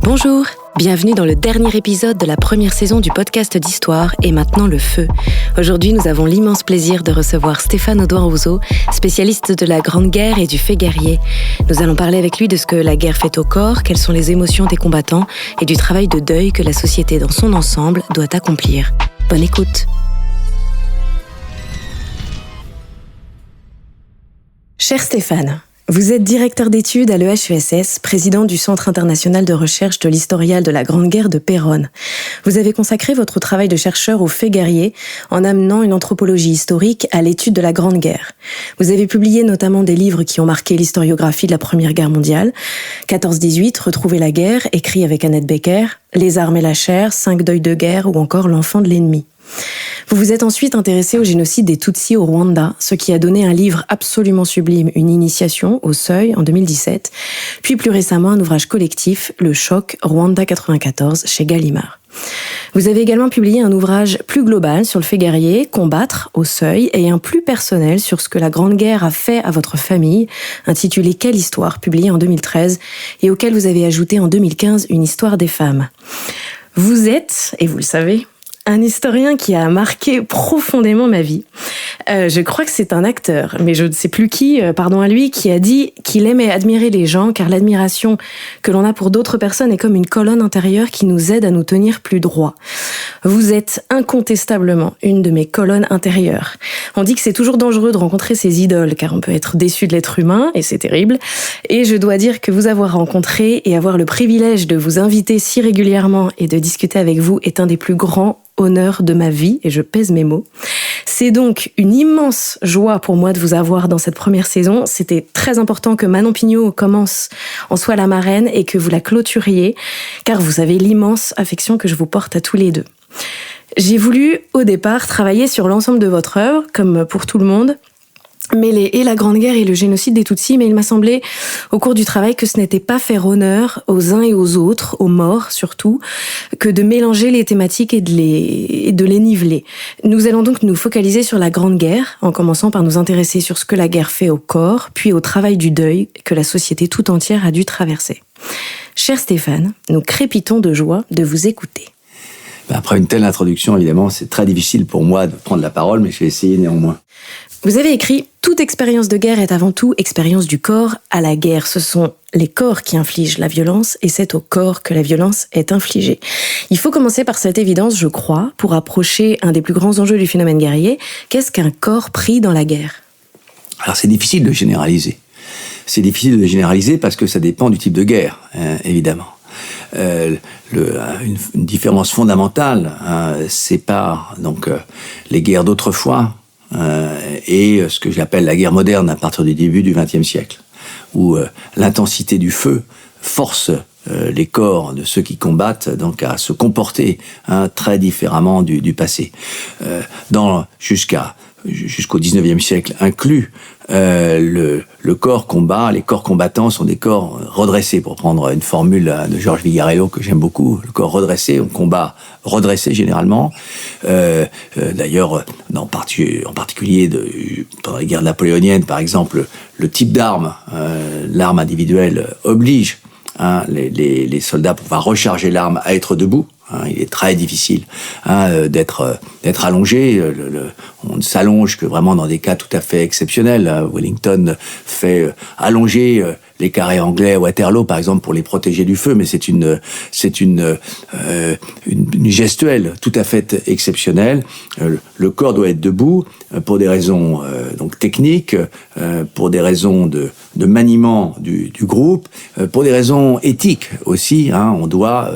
Bonjour, bienvenue dans le dernier épisode de la première saison du podcast d'histoire et maintenant le feu. Aujourd'hui, nous avons l'immense plaisir de recevoir Stéphane Audouin-Rousseau, spécialiste de la Grande Guerre et du fait guerrier. Nous allons parler avec lui de ce que la guerre fait au corps, quelles sont les émotions des combattants et du travail de deuil que la société dans son ensemble doit accomplir. Bonne écoute. Cher Stéphane, vous êtes directeur d'études à l'EHESS, président du Centre international de recherche de l'historial de la Grande Guerre de Péronne. Vous avez consacré votre travail de chercheur aux faits guerriers en amenant une anthropologie historique à l'étude de la Grande Guerre. Vous avez publié notamment des livres qui ont marqué l'historiographie de la Première Guerre mondiale, 14-18, Retrouver la guerre, écrit avec Annette Becker, Les armes et la chair, 5 deuils de guerre ou encore L'enfant de l'ennemi. Vous vous êtes ensuite intéressé au génocide des Tutsis au Rwanda, ce qui a donné un livre absolument sublime, Une initiation au seuil en 2017, puis plus récemment un ouvrage collectif, Le choc, Rwanda 94, chez Gallimard. Vous avez également publié un ouvrage plus global sur le fait guerrier, Combattre au seuil, et un plus personnel sur ce que la Grande Guerre a fait à votre famille, intitulé Quelle histoire, publié en 2013, et auquel vous avez ajouté en 2015 Une histoire des femmes. Vous êtes, et vous le savez, un historien qui a marqué profondément ma vie. Je crois que c'est un acteur, mais je ne sais plus qui, pardon à lui, qui a dit qu'il aimait admirer les gens, car l'admiration que l'on a pour d'autres personnes est comme une colonne intérieure qui nous aide à nous tenir plus droit. Vous êtes incontestablement une de mes colonnes intérieures. On dit que c'est toujours dangereux de rencontrer ses idoles, car on peut être déçu de l'être humain, et c'est terrible. Et je dois dire que vous avoir rencontré et avoir le privilège de vous inviter si régulièrement et de discuter avec vous est un des plus grands honneurs de ma vie, et je pèse mes mots. C'est donc une immense joie pour moi de vous avoir dans cette première saison. C'était très important que Manon Pignot en soit la marraine et que vous la clôturiez, car vous savez l'immense affection que je vous porte à tous les deux. J'ai voulu, au départ, travailler sur l'ensemble de votre œuvre, comme pour tout le monde, mêler et la Grande Guerre et le génocide des Tutsis, mais il m'a semblé, au cours du travail, que ce n'était pas faire honneur aux uns et aux autres, aux morts surtout, que de mélanger les thématiques et de les niveler. Nous allons donc nous focaliser sur la Grande Guerre, en commençant par nous intéresser sur ce que la guerre fait au corps, puis au travail du deuil que la société tout entière a dû traverser. Cher Stéphane, nous crépitons de joie de vous écouter. Après une telle introduction, évidemment, c'est très difficile pour moi de prendre la parole, mais je vais essayer néanmoins. Vous avez écrit « Toute expérience de guerre est avant tout expérience du corps à la guerre. Ce sont les corps qui infligent la violence et c'est au corps que la violence est infligée. » Il faut commencer par cette évidence, je crois, pour approcher un des plus grands enjeux du phénomène guerrier. Qu'est-ce qu'un corps pris dans la guerre ? Alors c'est difficile de généraliser. C'est difficile de généraliser parce que ça dépend du type de guerre, évidemment. Une différence fondamentale sépare donc les guerres d'autrefois et ce que j'appelle la guerre moderne à partir du début du XXe siècle, où l'intensité du feu force les corps de ceux qui combattent donc à se comporter très différemment du passé. Jusqu'au XIXe siècle inclus, le corps combat, les corps combattants sont des corps redressés, pour prendre une formule de Georges Vigarello que j'aime beaucoup. Le corps redressé, on combat redressé généralement. D'ailleurs, en particulier pendant les guerres napoléoniennes, par exemple, le type d'arme, l'arme individuelle oblige les soldats, pour pouvoir recharger l'arme, à être debout. Il est très difficile d'être allongé. On ne s'allonge que vraiment dans des cas tout à fait exceptionnels. Wellington fait allonger les carrés anglais à Waterloo, par exemple, pour les protéger du feu, mais c'est une gestuelle tout à fait exceptionnelle. Le corps doit être debout pour des raisons donc techniques, pour des raisons de maniement du groupe, pour des raisons éthiques aussi. On doit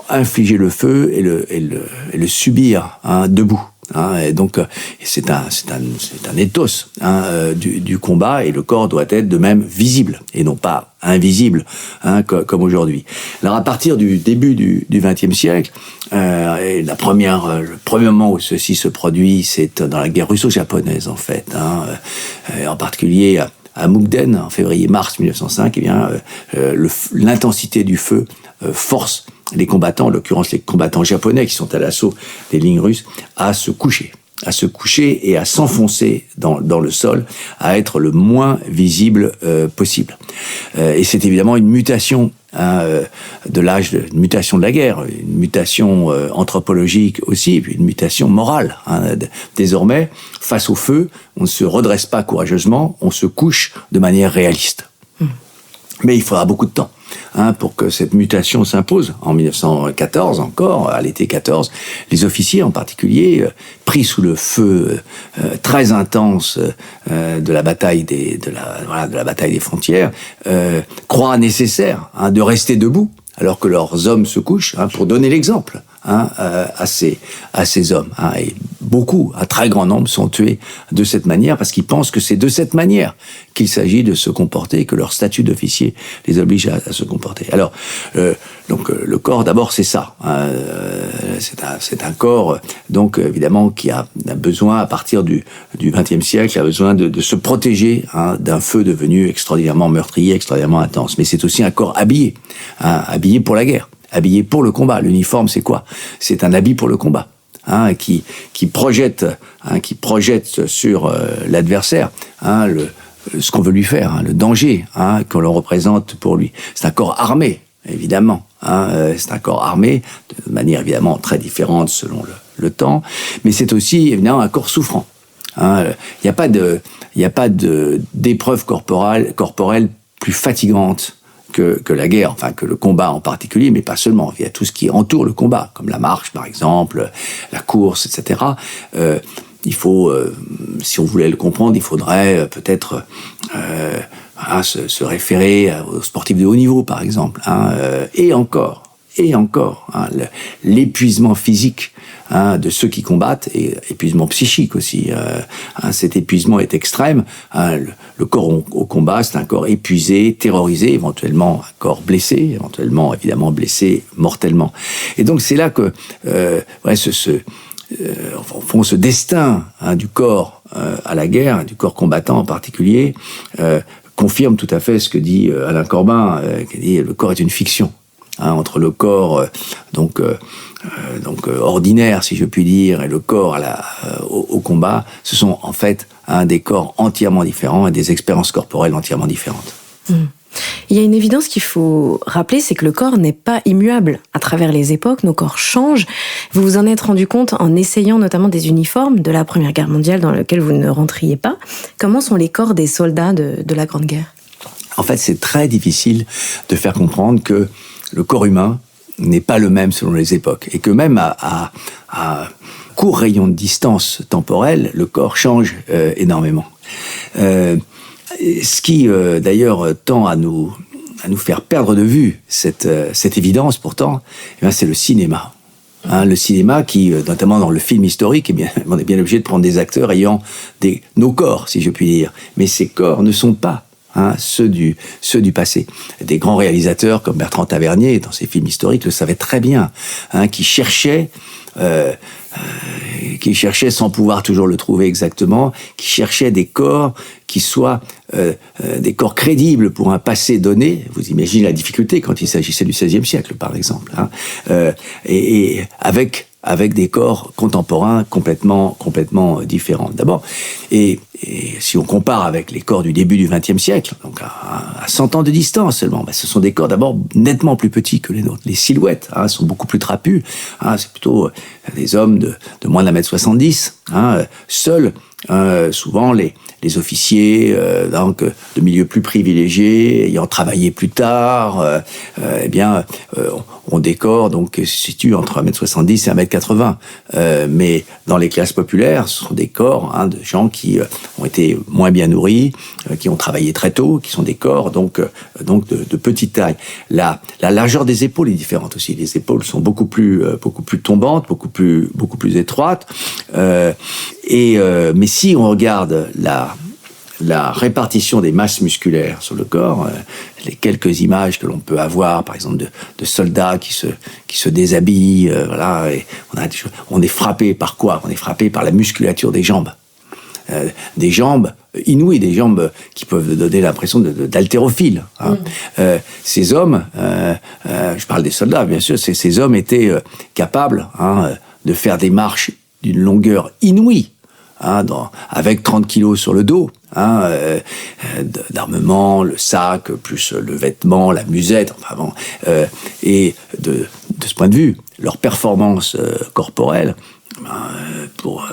infliger le feu et le subir debout. Et donc c'est un ethos du combat, et le corps doit être de même visible et non pas invisible comme aujourd'hui. Alors à partir du début du XXe siècle, et le premier moment où ceci se produit, c'est dans la guerre russo-japonaise en fait, en particulier à Mukden en février-mars 1905. L'intensité du feu force les combattants, en l'occurrence les combattants japonais qui sont à l'assaut des lignes russes, à se coucher et à s'enfoncer dans le sol, à être le moins visible possible. Et c'est évidemment une mutation de l'âge de mutation de la guerre, une mutation anthropologique aussi, et puis une mutation morale. Désormais, face au feu, on ne se redresse pas courageusement, on se couche de manière réaliste. Mais il faudra beaucoup de temps pour que cette mutation s'impose. En 1914 encore, à l'été 14, les officiers en particulier, pris sous le feu très intense de la bataille de la bataille des frontières, croient nécessaire de rester debout alors que leurs hommes se couchent pour donner l'exemple à ces hommes. Et beaucoup, un très grand nombre, sont tués de cette manière parce qu'ils pensent que c'est de cette manière qu'il s'agit de se comporter et que leur statut d'officier les oblige à se comporter. Alors, donc le corps, d'abord, c'est ça. C'est un corps, donc évidemment, qui a besoin, à partir du XXe siècle, a besoin de se protéger d'un feu devenu extraordinairement meurtrier, extraordinairement intense. Mais c'est aussi un corps habillé, habillé pour la guerre. Habillé pour le combat. L'uniforme, c'est quoi? C'est un habit pour le combat, qui projette sur l'adversaire ce qu'on veut lui faire, le danger qu'on le représente pour lui. C'est un corps armé, évidemment. C'est un corps armé de manière évidemment très différente selon le temps, mais c'est aussi évidemment un corps souffrant. Il n'y a pas d'épreuve corporelle plus fatigante que la guerre, enfin que le combat en particulier, mais pas seulement. Il y a tout ce qui entoure le combat, comme la marche par exemple, la course, etc. Il faut, si on voulait le comprendre, il faudrait peut-être se référer aux sportifs de haut niveau, par exemple. Et encore, l'épuisement physique de ceux qui combattent et épuisement psychique aussi. Cet épuisement est extrême. Le corps au combat, c'est un corps épuisé, terrorisé, éventuellement un corps blessé, éventuellement évidemment blessé mortellement. Et donc c'est là que ce destin du corps à la guerre, du corps combattant en particulier, confirme tout à fait ce que dit Alain Corbin, qui dit le corps est une fiction. Entre le corps ordinaire, si je puis dire, et le corps au combat, ce sont en fait des corps entièrement différents et des expériences corporelles entièrement différentes. Il y a une évidence qu'il faut rappeler, c'est que le corps n'est pas immuable. À travers les époques, nos corps changent. Vous vous en êtes rendu compte en essayant notamment des uniformes de la Première Guerre mondiale dans lesquels vous ne rentriez pas. Comment sont les corps des soldats de la Grande Guerre ? En fait, c'est très difficile de faire comprendre que le corps humain n'est pas le même selon les époques. Et que même à court rayon de distance temporelle, le corps change énormément. Ce qui, d'ailleurs, tend à nous faire perdre de vue cette évidence, pourtant, c'est le cinéma. Le cinéma qui, notamment dans le film historique, on est bien obligé de prendre des acteurs ayant nos corps, si je puis dire. Mais ces corps ne sont pas ceux du passé. Des grands réalisateurs comme Bertrand Tavernier, dans ses films historiques, le savaient très bien, qui cherchaient sans pouvoir toujours le trouver exactement, qui cherchaient des corps qui soient des corps crédibles pour un passé donné. Vous imaginez la difficulté quand il s'agissait du XVIe siècle, par exemple, et avec des corps contemporains complètement différents. D'abord, et si on compare avec les corps du début du XXe siècle, donc à 100 ans de distance seulement, ce sont des corps d'abord nettement plus petits que les nôtres. Les silhouettes sont beaucoup plus trapues. C'est plutôt des hommes de moins d'1m70. Seuls, souvent les officiers de milieux plus privilégiés, ayant travaillé plus tard, ont des corps qui se situent entre 1m70 et 1m80. Mais dans les classes populaires, ce sont des corps de gens qui ont été moins bien nourris, qui ont travaillé très tôt, qui sont des corps donc de petite taille. La largeur des épaules est différente aussi. Les épaules sont beaucoup plus tombantes, beaucoup plus étroites. Mais si on regarde la répartition des masses musculaires sur le corps, les quelques images que l'on peut avoir, par exemple, de soldats qui se déshabillent, et on est frappé par quoi? On est frappé par la musculature des jambes. Des jambes inouïes, des jambes qui peuvent donner l'impression d'haltérophiles. Ces hommes, je parle des soldats, bien sûr, ces hommes étaient capables de faire des marches d'une longueur inouïe, avec 30 kilos sur le dos, d'armement, le sac, plus le vêtement, la musette, enfin bon. Et de ce point de vue, leur performance corporelle, pour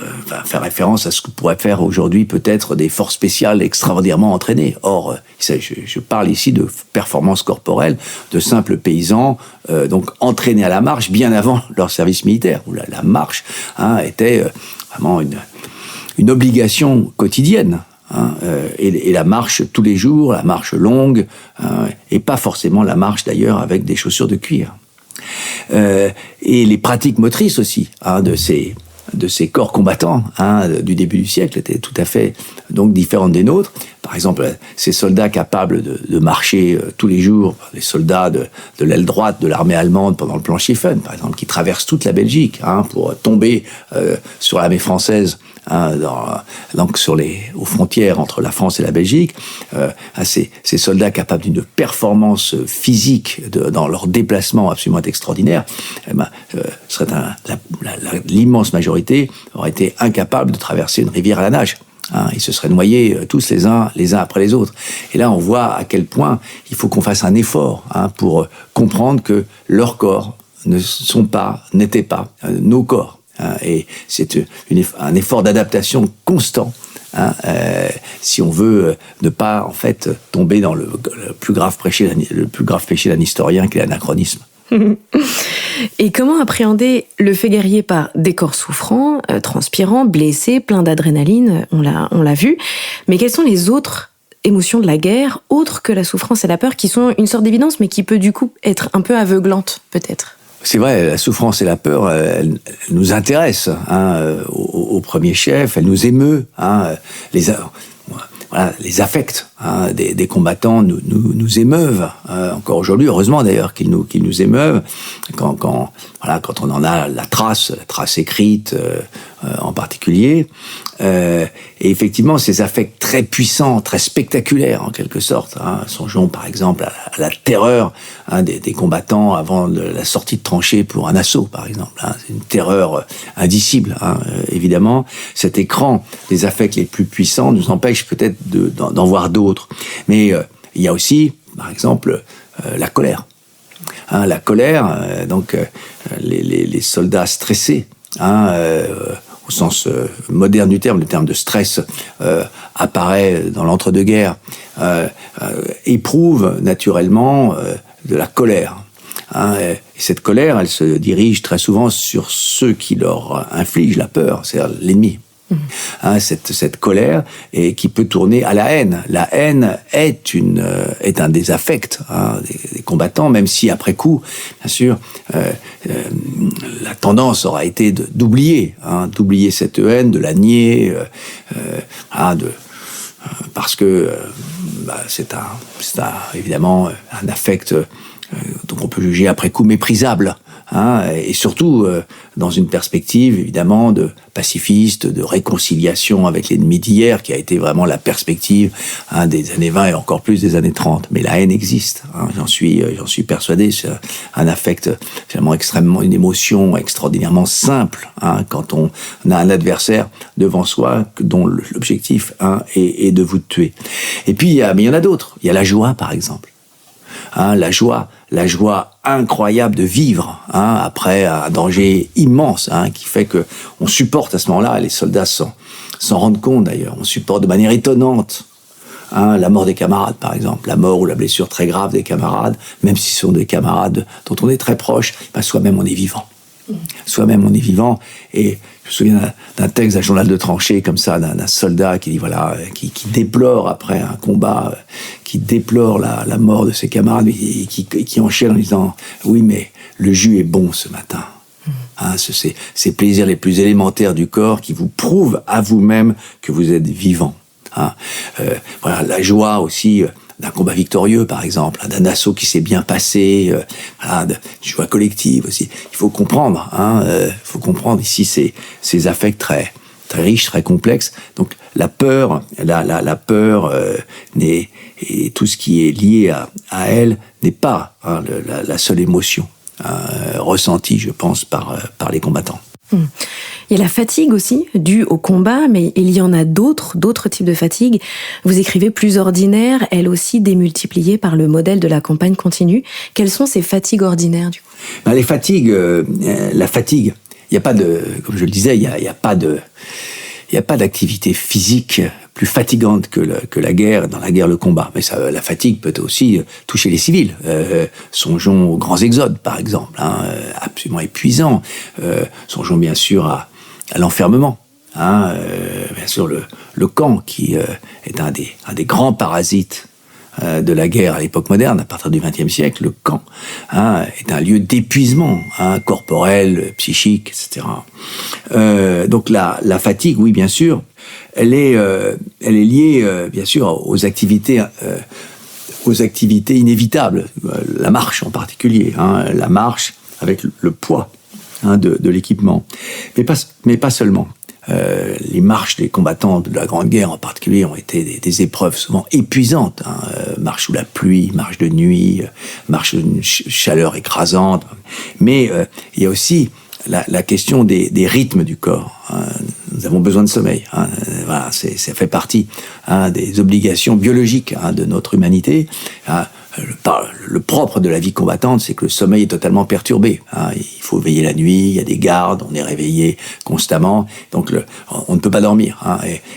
faire référence à ce que pourraient faire aujourd'hui peut-être des forces spéciales extraordinairement entraînées. Or, je parle ici de performance corporelle de simples paysans, donc entraînés à la marche bien avant leur service militaire, où la marche était vraiment une obligation quotidienne. Et la marche tous les jours, la marche longue, et pas forcément la marche d'ailleurs avec des chaussures de cuir. Et les pratiques motrices aussi de ces corps combattants du début du siècle étaient tout à fait donc différentes des nôtres. Par exemple, ces soldats capables de marcher tous les jours, les soldats de l'aile droite de l'armée allemande pendant le plan Schlieffen, par exemple, qui traversent toute la Belgique pour tomber sur l'armée française, donc aux frontières entre la France et la Belgique, ces soldats capables d'une performance physique dans leur déplacement absolument extraordinaire, l'immense majorité aurait été incapable de traverser une rivière à la nage. Ils se seraient noyés tous les uns après les autres. Et là, on voit à quel point il faut qu'on fasse un effort pour comprendre que leurs corps n'étaient pas nos corps. Et c'est un effort d'adaptation constant, si on veut ne pas en fait tomber dans le plus grave péché d'un historien, qui est l'anachronisme. Et comment appréhender le fait guerrier par des corps souffrants, transpirants, blessés, pleins d'adrénaline, on l'a vu, mais quelles sont les autres émotions de la guerre, autres que la souffrance et la peur, qui sont une sorte d'évidence, mais qui peut du coup être un peu aveuglante, peut-être? C'est vrai, la souffrance et la peur, elles nous intéressent au premier chef, elles nous émeut. Les affects des combattants nous émeuvent. Encore aujourd'hui, heureusement d'ailleurs qu'ils nous émeuvent. Quand on en a la trace écrite en particulier. Et effectivement, ces affects très puissants, très spectaculaires en quelque sorte. Songeons par exemple à la terreur des combattants avant la sortie de tranchée pour un assaut, par exemple. C'est une terreur indicible, évidemment. Cet écran des affects les plus puissants nous empêche peut-être d'en voir d'autres. Mais il y a aussi, par exemple, la colère. La colère, les soldats stressés, au sens moderne du terme, le terme de stress apparaît dans l'entre-deux-guerres, éprouvent naturellement de la colère. Et cette colère, elle se dirige très souvent sur ceux qui leur infligent la peur, c'est-à-dire l'ennemi. Cette colère qui peut tourner à la haine. La haine est un des affects des combattants, même si après coup, bien sûr, la tendance aura été d'oublier cette haine, de la nier, parce que c'est évidemment un affect dont on peut juger après coup méprisable. Et surtout dans une perspective évidemment de pacifiste, de réconciliation avec l'ennemi d'hier, qui a été vraiment la perspective des années 20 et encore plus des années 30. Mais la haine existe, j'en suis persuadé. C'est un affect finalement extrêmement, une émotion extraordinairement simple quand on a un adversaire devant soi dont l'objectif est de vous tuer. Et puis mais il y en a d'autres. Il y a la joie par exemple. La joie incroyable de vivre après un danger immense qui fait que on supporte à ce moment-là, les soldats s'en rendent compte d'ailleurs, on supporte de manière étonnante la mort des camarades par exemple, la mort ou la blessure très grave des camarades, même si ce sont des camarades dont on est très proche, soi-même on est vivant. Soi-même on est vivant. Et je me souviens d'un texte d'un journal de tranchée comme ça, d'un soldat qui dit qui déplore après un combat, qui déplore la mort de ses camarades, et qui enchaîne en disant oui mais le jus est bon ce matin. Ces plaisirs les plus élémentaires du corps qui vous prouvent à vous-même que vous êtes vivant. La joie aussi d'un combat victorieux, par exemple, d'un assaut qui s'est bien passé, de joie collective aussi. Il faut comprendre, ici ces affects très très riches, très complexes. Donc la peur, la peur et tout ce qui est lié à elle n'est pas la seule émotion ressentie, je pense, par les combattants. Il Et la fatigue aussi, due au combat, mais il y en a d'autres types de fatigue. Vous écrivez plus ordinaire, elle aussi démultipliée par le modèle de la campagne continue. Quelles sont ces fatigues ordinaires, du coup? Les fatigues, la fatigue, il n'y a pas de, comme je le disais, il y a pas d'activité physique plus fatigante que la guerre, dans la guerre, le combat. Mais ça, la fatigue peut aussi toucher les civils. Songeons aux grands exodes, par exemple, absolument épuisants. Songeons bien sûr à l'enfermement. Bien sûr, le camp, qui est un des grands parasites de la guerre à l'époque moderne, à partir du XXe siècle. Le camp est un lieu d'épuisement, corporel, psychique, etc. Donc la fatigue, oui, bien sûr, elle est liée, bien sûr, aux activités inévitables. La marche en particulier, la marche avec le poids de l'équipement, mais pas seulement. Les marches des combattants de la Grande Guerre en particulier ont été des épreuves souvent épuisantes. Marche sous la pluie, marche de nuit, marche d'une chaleur écrasante. Mais il y a aussi la question des rythmes du corps. Nous avons besoin de sommeil. Voilà, ça fait partie des obligations biologiques de notre humanité. Le propre de la vie combattante, c'est que le sommeil est totalement perturbé. Il faut veiller la nuit, il y a des gardes, on est réveillé constamment, donc on ne peut pas dormir.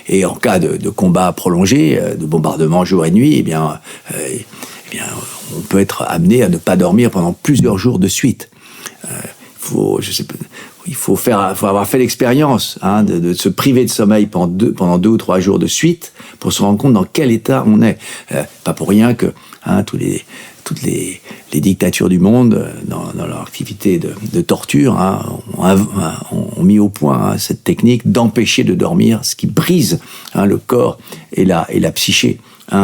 Et en cas de combat prolongé, de bombardement jour et nuit, eh bien, on peut être amené à ne pas dormir pendant plusieurs jours de suite. Il faut avoir fait l'expérience de se priver de sommeil pendant 2 ou 3 jours de suite pour se rendre compte dans quel état on est. Pas pour rien que toutes les dictatures du monde, dans leur activité de torture, ont mis au point cette technique d'empêcher de dormir, ce qui brise le corps et la psyché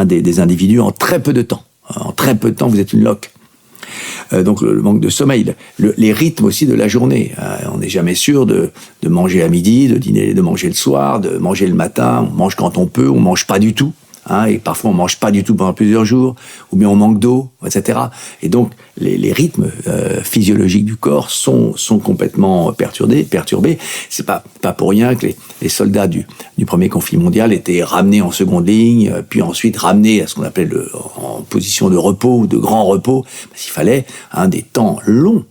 des individus en très peu de temps. En très peu de temps, vous êtes une loque. Donc le manque de sommeil, les rythmes aussi de la journée. On n'est jamais sûr de manger à midi, de dîner, de manger le soir, de manger le matin. On mange quand on peut, on mange pas du tout. Et parfois on mange pas du tout pendant plusieurs jours, ou bien on manque d'eau, etc. Et donc les rythmes physiologiques du corps sont complètement perturbés. C'est pas pour rien que les soldats du premier conflit mondial étaient ramenés en seconde ligne, puis ensuite ramenés à ce qu'on appelait en position de repos ou de grand repos, parce qu'il fallait des temps longs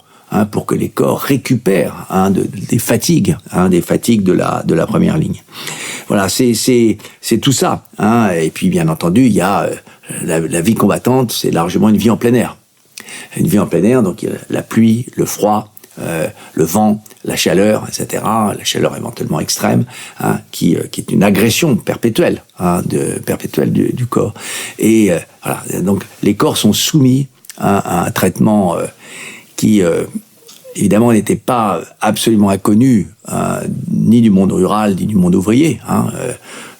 pour que les corps récupèrent des fatigues de la première ligne. Voilà, c'est tout ça. Et puis, bien entendu, il y a la vie combattante, c'est largement une vie en plein air. Une vie en plein air, donc il y a la pluie, le froid, le vent, la chaleur, etc. La chaleur éventuellement extrême, qui est une agression perpétuelle, du corps. Et voilà, donc les corps sont soumis à un traitement qui évidemment n'était pas absolument inconnu ni du monde rural ni du monde ouvrier.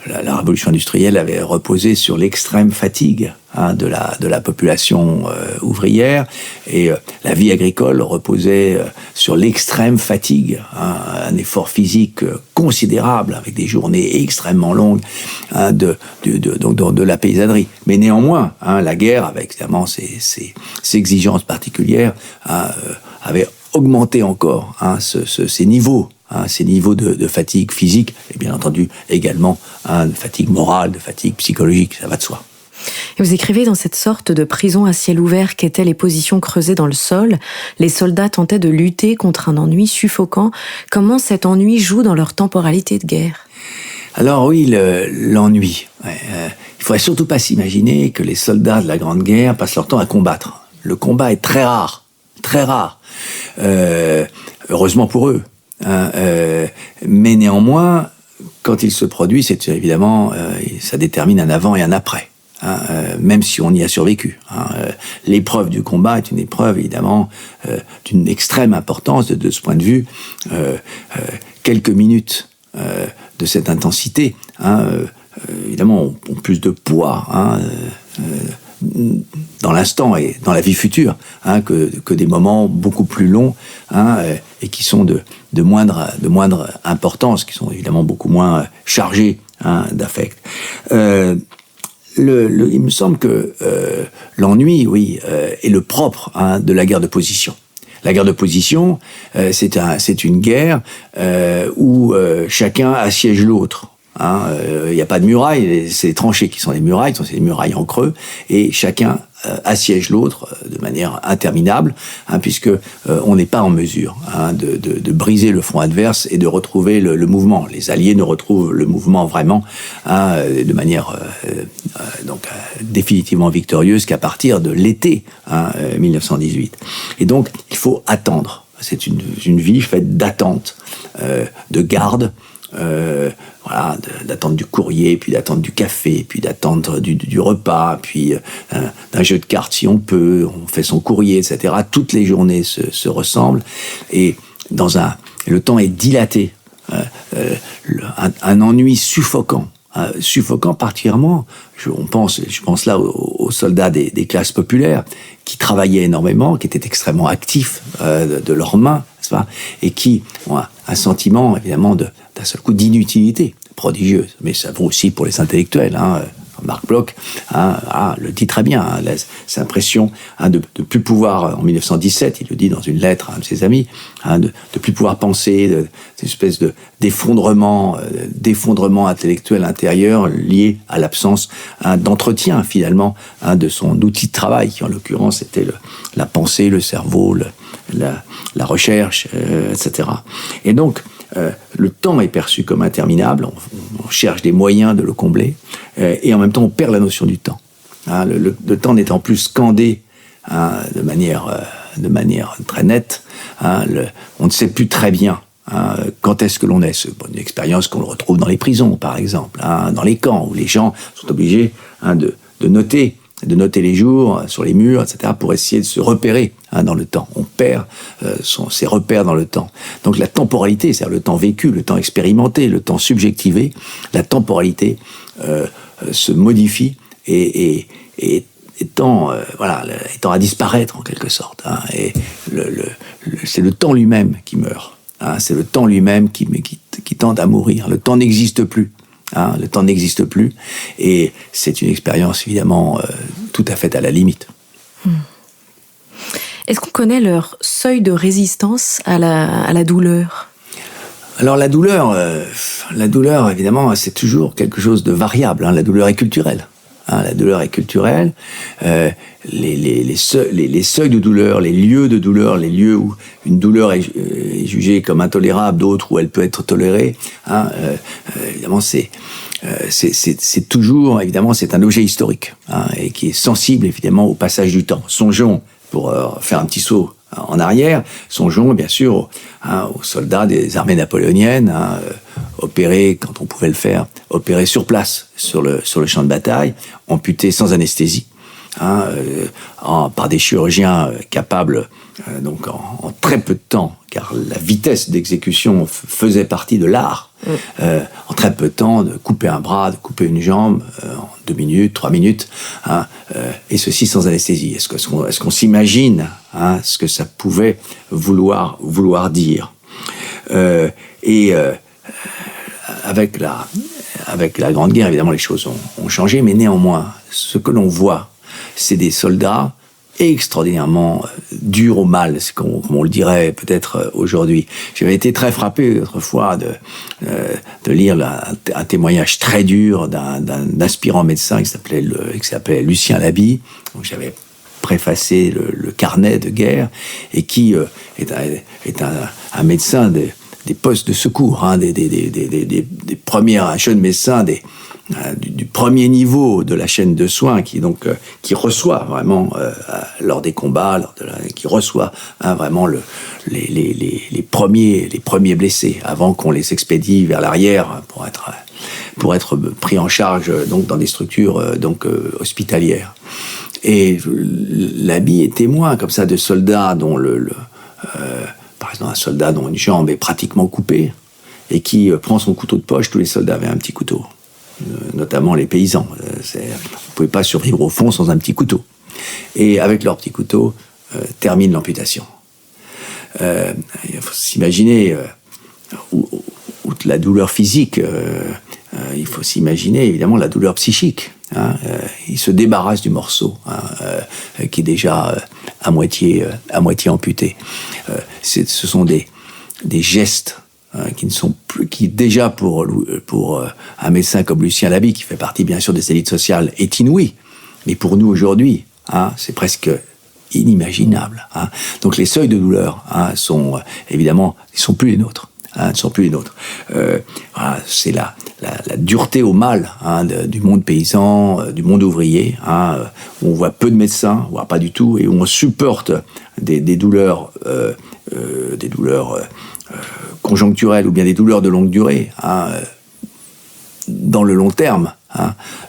La révolution industrielle avait reposé sur l'extrême fatigue de la population ouvrière, et la vie agricole reposait sur l'extrême fatigue, un effort physique considérable avec des journées extrêmement longues de la paysannerie. Mais néanmoins, la guerre, avec évidemment ses exigences particulières, avait augmenté encore ces niveaux. Ces niveaux de fatigue physique, et bien entendu également de fatigue morale, de fatigue psychologique, ça va de soi. Et vous écrivez dans cette sorte de prison à ciel ouvert qu'étaient les positions creusées dans le sol, les soldats tentaient de lutter contre un ennui suffocant. Comment cet ennui joue dans leur temporalité de guerre ? Alors oui, l'ennui. Il faudrait surtout pas s'imaginer que les soldats de la Grande Guerre passent leur temps à combattre. Le combat est très rare, très rare. Heureusement pour eux. Mais néanmoins, quand il se produit, c'est évidemment, ça détermine un avant et un après, même si on y a survécu. L'épreuve du combat est une épreuve évidemment d'une extrême importance de ce point de vue. Quelques minutes de cette intensité, évidemment, ont plus de poids dans l'instant et dans la vie future que des moments beaucoup plus longs et qui sont de moindre importance, qui sont évidemment beaucoup moins chargés d'affect. Il me semble que l'ennui, oui, est le propre de la guerre de position. La guerre de position, c'est une guerre où chacun assiège l'autre. Il n'y a pas de murailles, c'est les tranchées qui sont les murailles, c'est les murailles en creux, et chacun assiège l'autre de manière interminable, puisque on n'est pas en mesure de briser le front adverse et de retrouver le mouvement. Les Alliés ne retrouvent le mouvement vraiment de manière définitivement victorieuse qu'à partir de l'été 1918. Et donc, il faut attendre. C'est une vie faite d'attente, de garde, d'attente du courrier, puis d'attente du café, puis d'attente du repas, puis d'un jeu de cartes si on peut, on fait son courrier, etc. Toutes les journées se ressemblent, et le temps est dilaté, un ennui suffocant. Suffocant particulièrement, je pense là aux soldats des classes populaires qui travaillaient énormément, qui étaient extrêmement actifs de leurs mains, n'est-ce pas, et qui ont un sentiment évidemment d'un seul coup d'inutilité prodigieuse. Mais ça vaut aussi pour les intellectuels. Marc Bloch le dit très bien, cette impression de plus pouvoir, en 1917, il le dit dans une lettre à un de ses amis, de plus pouvoir penser, cette espèce d'effondrement intellectuel intérieur lié à l'absence d'entretien finalement de son outil de travail, qui en l'occurrence était la pensée, le cerveau, la recherche, etc. Et donc, le temps est perçu comme interminable, on cherche des moyens de le combler, et en même temps on perd la notion du temps. Le temps n'étant plus scandé de manière très nette, on ne sait plus très bien quand est-ce que l'on est. C'est une expérience qu'on retrouve dans les prisons, par exemple, dans les camps, où les gens sont obligés de noter les jours sur les murs, etc., pour essayer de se repérer dans le temps. On perd ses repères dans le temps. Donc la temporalité, c'est-à-dire le temps vécu, le temps expérimenté, le temps subjectivé, la temporalité se modifie et étant à disparaître en quelque sorte. Et c'est le temps lui-même qui meurt. C'est le temps lui-même qui tend à mourir. Le temps n'existe plus. Le temps n'existe plus, et c'est une expérience évidemment tout à fait à la limite. Est-ce qu'on connaît leur seuil de résistance à la douleur ? Alors la douleur évidemment, c'est toujours quelque chose de variable. La douleur est culturelle. La douleur est culturelle. Les seuils de douleur, les lieux de douleur, les lieux où une douleur est jugée comme intolérable, d'autres où elle peut être tolérée, évidemment c'est toujours, évidemment, c'est un objet historique, et qui est sensible évidemment au passage du temps. Songeons, pour faire un petit saut en arrière, songeons bien sûr aux soldats des armées napoléoniennes, opérés, quand on pouvait le faire, opérés sur place, sur le champ de bataille, amputés sans anesthésie, par des chirurgiens capables, donc en très peu de temps, car la vitesse d'exécution faisait partie de l'art, en très peu de temps, de couper un bras, de couper une jambe, en 2 minutes, 3 minutes, et ceci sans anesthésie. Est-ce qu'on s'imagine ce que ça pouvait vouloir dire? Avec la Grande Guerre, évidemment, les choses ont changé, mais néanmoins, ce que l'on voit, c'est des soldats extraordinairement durs au mal, comme on le dirait peut-être aujourd'hui. J'avais été très frappé autrefois de lire un témoignage très dur d'un aspirant médecin qui s'appelait Lucien Laby. Donc j'avais préfacé le carnet de guerre, et qui est un médecin des postes de secours, des premiers, un jeune médecin du premier niveau de la chaîne de soins, qui reçoit vraiment lors des combats, qui reçoit vraiment les premiers blessés, avant qu'on les expédie vers l'arrière pour être pris en charge donc dans des structures hospitalières. Et Laby est témoin comme ça de soldats dont par exemple un soldat dont une jambe est pratiquement coupée, et qui prend son couteau de poche. Tous les soldats avaient un petit couteau, notamment les paysans. On ne pouvait pas survivre au fond sans un petit couteau. Et avec leur petit couteau, termine l'amputation. Il faut s'imaginer, outre la douleur physique, il faut s'imaginer évidemment la douleur psychique. Il se débarrasse du morceau qui est déjà à moitié amputés. Ce sont des gestes qui ne sont plus, qui déjà pour un médecin comme Lucien Labie, qui fait partie bien sûr des élites sociales, est inouï. Mais pour nous aujourd'hui, c'est presque inimaginable. Donc les seuils de douleur sont évidemment, ils sont plus les nôtres. Ne sont plus les nôtres. Voilà, c'est la dureté au mal du monde paysan, du monde ouvrier, où on voit peu de médecins, voire pas du tout, et où on supporte des douleurs conjoncturelles ou bien des douleurs de longue durée, dans le long terme,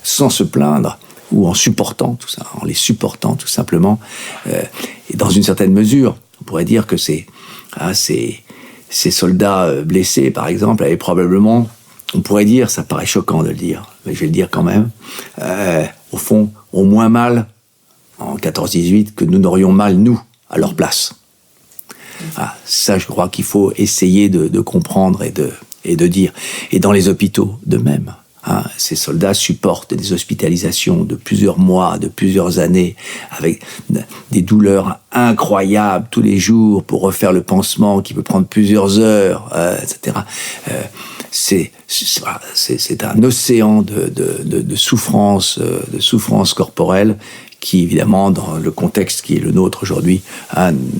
sans se plaindre, ou en supportant tout ça, en les supportant tout simplement. Et dans une certaine mesure, on pourrait dire que ces soldats blessés, par exemple, avaient probablement, on pourrait dire, ça paraît choquant de le dire, mais je vais le dire quand même, au fond, ont moins mal en 14-18 que nous n'aurions mal, nous, à leur place. Ça, je crois qu'il faut essayer de comprendre et de dire. Et dans les hôpitaux, de même. Ces soldats supportent des hospitalisations de plusieurs mois, de plusieurs années, avec des douleurs incroyables tous les jours pour refaire le pansement qui peut prendre plusieurs heures, etc. C'est un océan de souffrance corporelle qui, évidemment, dans le contexte qui est le nôtre aujourd'hui,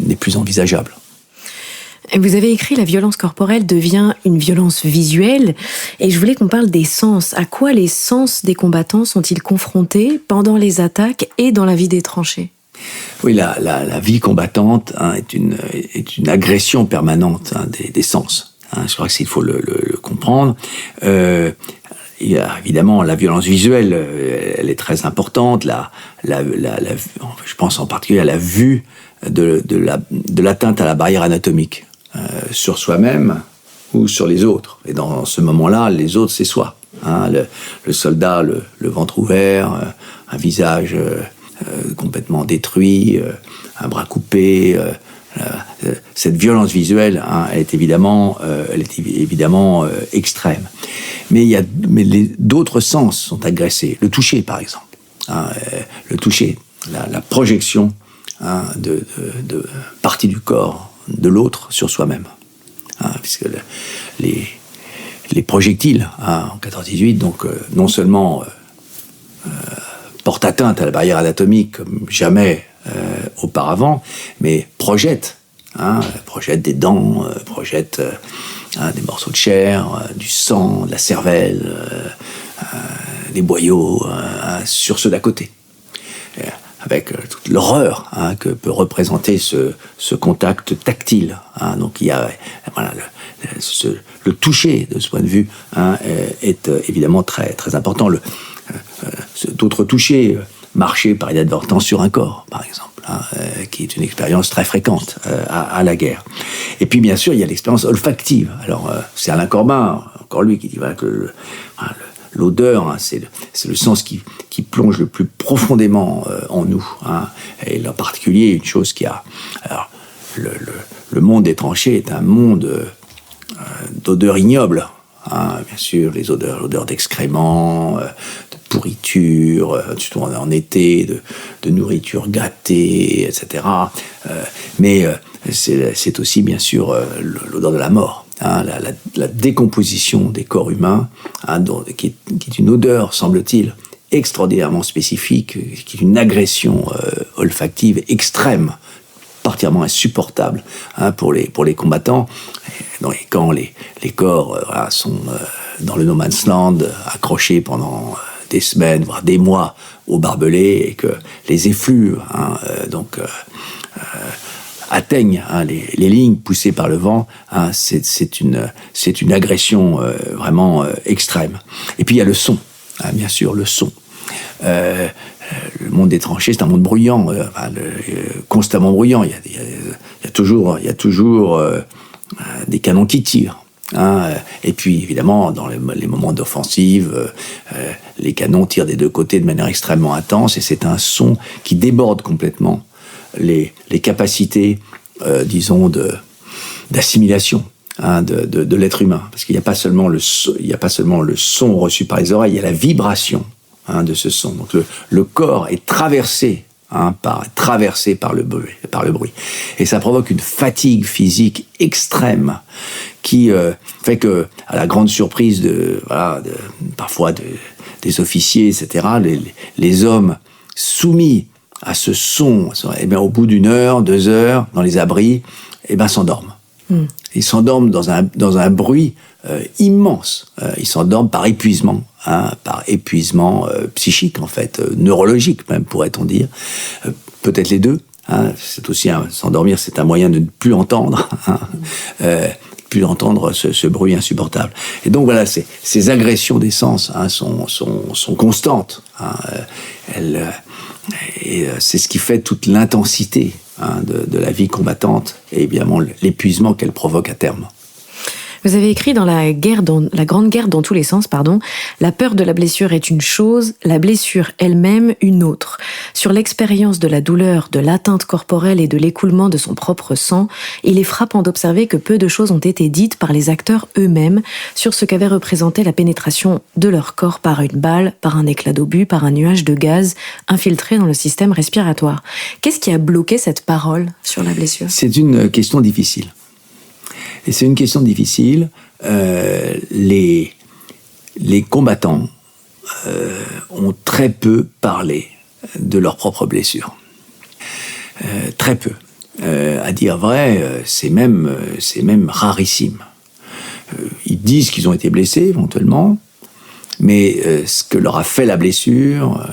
n'est plus envisageable. Vous avez écrit « La violence corporelle devient une violence visuelle » et je voulais qu'on parle des sens. À quoi les sens des combattants sont-ils confrontés pendant les attaques et dans la vie des tranchées ? Oui, la vie combattante est une agression permanente des sens. Je crois qu'il faut le comprendre. Il y a évidemment la violence visuelle, elle est très importante. Je pense en particulier à la vue de l'atteinte à la barrière anatomique. Sur soi-même ou sur les autres. Et dans ce moment-là, les autres, c'est soi. Le soldat, le ventre ouvert, un visage complètement détruit, un bras coupé. Cette violence visuelle, elle est évidemment extrême. Mais d'autres sens sont agressés. Le toucher, par exemple. Le toucher, la projection de partie du corps de l'autre sur soi-même. Puisque les projectiles en 14-18, donc non seulement portent atteinte à la barrière anatomique comme jamais auparavant, mais projettent des dents, projettent des morceaux de chair, du sang, de la cervelle, des boyaux sur ceux d'à côté. Avec toute l'horreur que peut représenter ce contact tactile. Donc il y a le toucher de ce point de vue est évidemment très très important. D'autres touchés, marcher par inadvertance sur un corps, par exemple, qui est une expérience très fréquente à la guerre. Et puis bien sûr il y a l'expérience olfactive. Alors c'est Alain Corbin, encore lui, qui dit que l'odeur, c'est le sens qui plonge le plus profondément en nous. Et en particulier, une chose qui a... Alors, le monde des tranchées est un monde d'odeurs ignobles. Bien sûr, l'odeur d'excréments, de pourriture, surtout en été, de nourriture gâtée, etc. Mais c'est aussi, bien sûr, l'odeur de la mort. La décomposition des corps humains, qui est une odeur, semble-t-il, extraordinairement spécifique, qui est une agression olfactive extrême, particulièrement insupportable pour les combattants. Et quand les corps sont dans le no man's land, accrochés pendant des semaines, voire des mois au barbelé, et que les effluves atteignent les lignes poussées par le vent, c'est une agression vraiment extrême. Et puis il y a le son, bien sûr, le son. Le monde des tranchées, c'est un monde bruyant, constamment bruyant. Il y a toujours des canons qui tirent. Et puis évidemment, dans les moments d'offensive, les canons tirent des deux côtés de manière extrêmement intense, et c'est un son qui déborde complètement les capacités, disons, d'assimilation de l'être humain. Parce qu'il n'y a pas seulement le son reçu par les oreilles, il y a la vibration de ce son. Donc le corps est traversé traversé par le bruit. Et ça provoque une fatigue physique extrême qui fait que, à la grande surprise parfois des officiers, etc., les hommes soumis à ce son, au bout d'1 heure, 2 heures, dans les abris, s'endorment. Ils s'endorment dans un bruit immense. Ils s'endorment par épuisement, psychique en fait, neurologique même pourrait-on dire, peut-être les deux. C'est aussi s'endormir, c'est un moyen de ne plus entendre, plus entendre ce bruit insupportable. Et donc voilà, ces agressions des sens sont constantes. Et c'est ce qui fait toute l'intensité de la vie combattante et évidemment l'épuisement qu'elle provoque à terme. Vous avez écrit dans la Grande Guerre dans tous les sens, la peur de la blessure est une chose, la blessure elle-même une autre. Sur l'expérience de la douleur, de l'atteinte corporelle et de l'écoulement de son propre sang, il est frappant d'observer que peu de choses ont été dites par les acteurs eux-mêmes sur ce qu'avait représenté la pénétration de leur corps par une balle, par un éclat d'obus, par un nuage de gaz infiltré dans le système respiratoire. Qu'est-ce qui a bloqué cette parole sur la blessure ? C'est une question difficile. Et c'est une question difficile. Les combattants ont très peu parlé de leurs propres blessures. Très peu. À dire vrai, c'est même rarissime. Ils disent qu'ils ont été blessés, éventuellement, mais ce que leur a fait la blessure,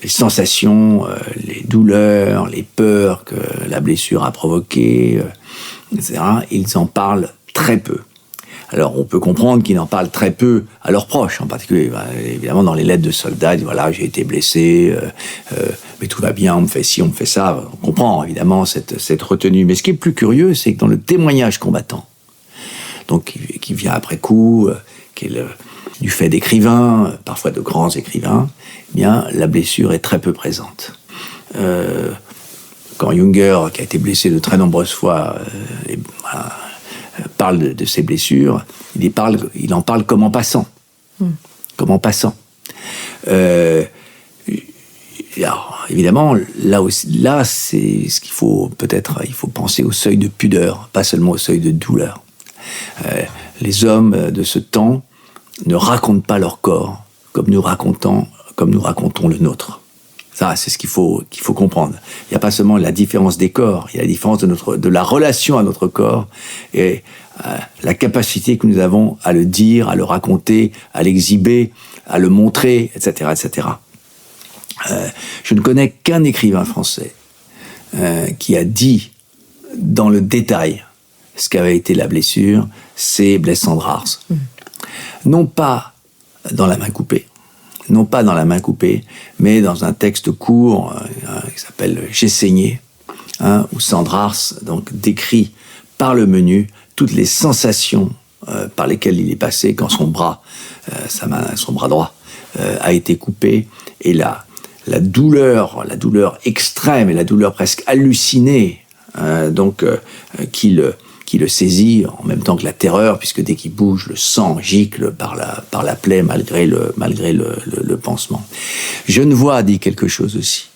les sensations, les douleurs, les peurs que la blessure a provoquées, etc., ils en parlent très peu. Alors, on peut comprendre qu'ils en parlent très peu à leurs proches, en particulier. Évidemment, dans les lettres de soldats, ils disent, voilà, j'ai été blessé, mais tout va bien, on me fait ci, on me fait ça. On comprend, évidemment, cette retenue. Mais ce qui est plus curieux, c'est que dans le témoignage combattant, donc qui vient après coup, qui est du fait d'écrivains, parfois de grands écrivains, eh bien, la blessure est très peu présente. Quand Junger, qui a été blessé de très nombreuses fois, parle de ses blessures, il en parle comme en passant. Comme en passant. Alors, évidemment, là, c'est ce qu'il faut peut-être, il faut penser au seuil de pudeur, pas seulement au seuil de douleur. Les hommes de ce temps ne racontent pas leur corps comme nous racontons le nôtre. Ça, c'est ce qu'il faut comprendre. Il n'y a pas seulement la différence des corps, il y a la différence de la relation à notre corps et la capacité que nous avons à le dire, à le raconter, à l'exhiber, à le montrer, etc., etc. Je ne connais qu'un écrivain français qui a dit dans le détail ce qu'avait été la blessure, c'est Blaise Cendrars. Non pas dans La main coupée, mais dans un texte court qui s'appelle « J'ai saigné », où Cendrars donc, décrit par le menu toutes les sensations par lesquelles il est passé quand son bras droit a été coupé, et la douleur extrême et la douleur presque hallucinée qui le saisit en même temps que la terreur, puisque dès qu'il bouge, le sang gicle par la plaie malgré le pansement. Genevoix dit quelque chose aussi.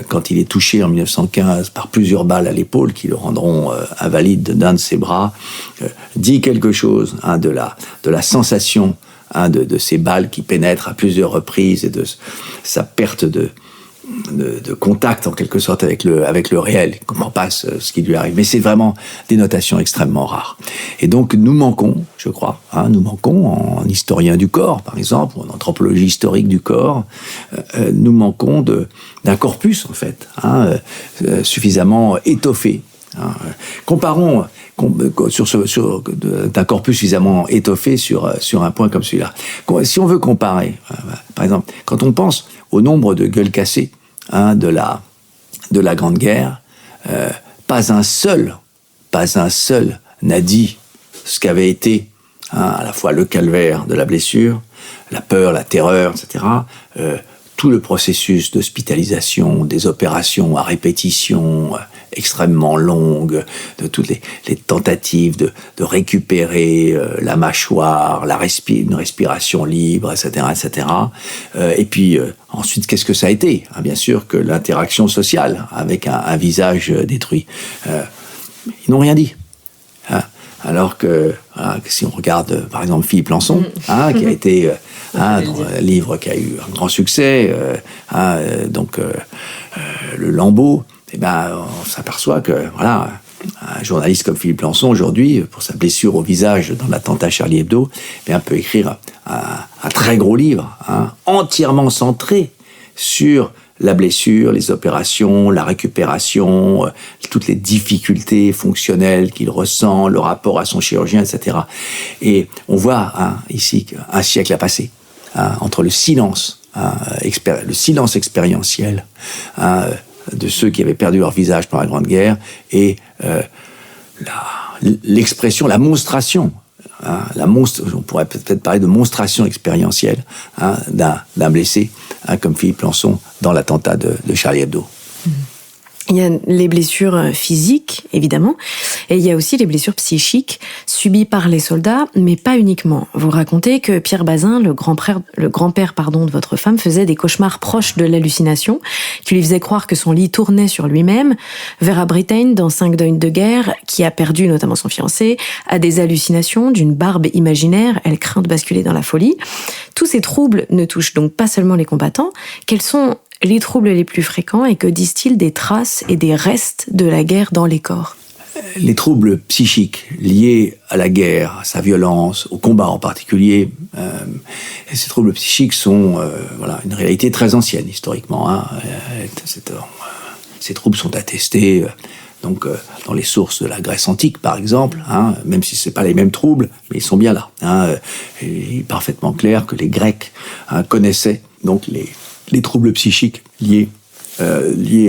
Quand il est touché en 1915 par plusieurs balles à l'épaule qui le rendront invalide d'un de ses bras, dit quelque chose de la sensation de ces balles qui pénètrent à plusieurs reprises et de sa perte de contact en quelque sorte avec le réel. Il ne comprend pas ce qui lui arrive. Mais c'est vraiment des notations extrêmement rares. Et donc nous manquons, je crois, en historien du corps, par exemple, ou en anthropologie historique du corps, nous manquons d'un corpus, en fait, suffisamment étoffé. Comparons d'un corpus suffisamment étoffé sur un point comme celui-là. Si on veut comparer, par exemple, quand on pense au nombre de gueules cassées de la Grande Guerre, pas un seul n'a dit ce qu'avait été à la fois le calvaire de la blessure, la peur, la terreur, etc., tout le processus d'hospitalisation, des opérations à répétition, extrêmement longue, de toutes les tentatives de récupérer la mâchoire, une respiration libre, etc., etc. Et puis ensuite, qu'est-ce que ça a été? Bien sûr que l'interaction sociale avec un visage détruit. Ils n'ont rien dit. Alors que si on regarde par exemple Philippe Lançon, qui a été un livre qui a eu un grand succès, le Lambeau, on s'aperçoit que un journaliste comme Philippe Lançon aujourd'hui, pour sa blessure au visage dans l'attentat Charlie Hebdo, peut écrire un très gros livre, entièrement centré sur la blessure, les opérations, la récupération, toutes les difficultés fonctionnelles qu'il ressent, le rapport à son chirurgien, etc. Et on voit ici qu'un siècle a passé entre le silence expérientiel de ceux qui avaient perdu leur visage pendant la Grande Guerre et l'expression, la monstration. On pourrait peut-être parler de monstration expérientielle d'un blessé comme Philippe Lançon dans l'attentat de Charlie Hebdo. Il y a les blessures physiques, évidemment, et il y a aussi les blessures psychiques subies par les soldats, mais pas uniquement. Vous racontez que Pierre Bazin, le grand-père de votre femme, faisait des cauchemars proches de l'hallucination, qui lui faisaient croire que son lit tournait sur lui-même. Vera Brittain, dans 5 deuils de guerre, qui a perdu notamment son fiancé, a des hallucinations d'une barbe imaginaire, elle craint de basculer dans la folie. Tous ces troubles ne touchent donc pas seulement les combattants. Quels sont les troubles les plus fréquents et que disent-ils des traces et des restes de la guerre dans les corps? Les troubles psychiques liés à la guerre, à sa violence, au combat en particulier, ces troubles psychiques sont une réalité très ancienne historiquement. Ces troubles sont attestés dans les sources de la Grèce antique, par exemple, même si ce n'est pas les mêmes troubles, mais ils sont bien là. Il est parfaitement clair que les Grecs connaissaient donc les troubles psychiques liés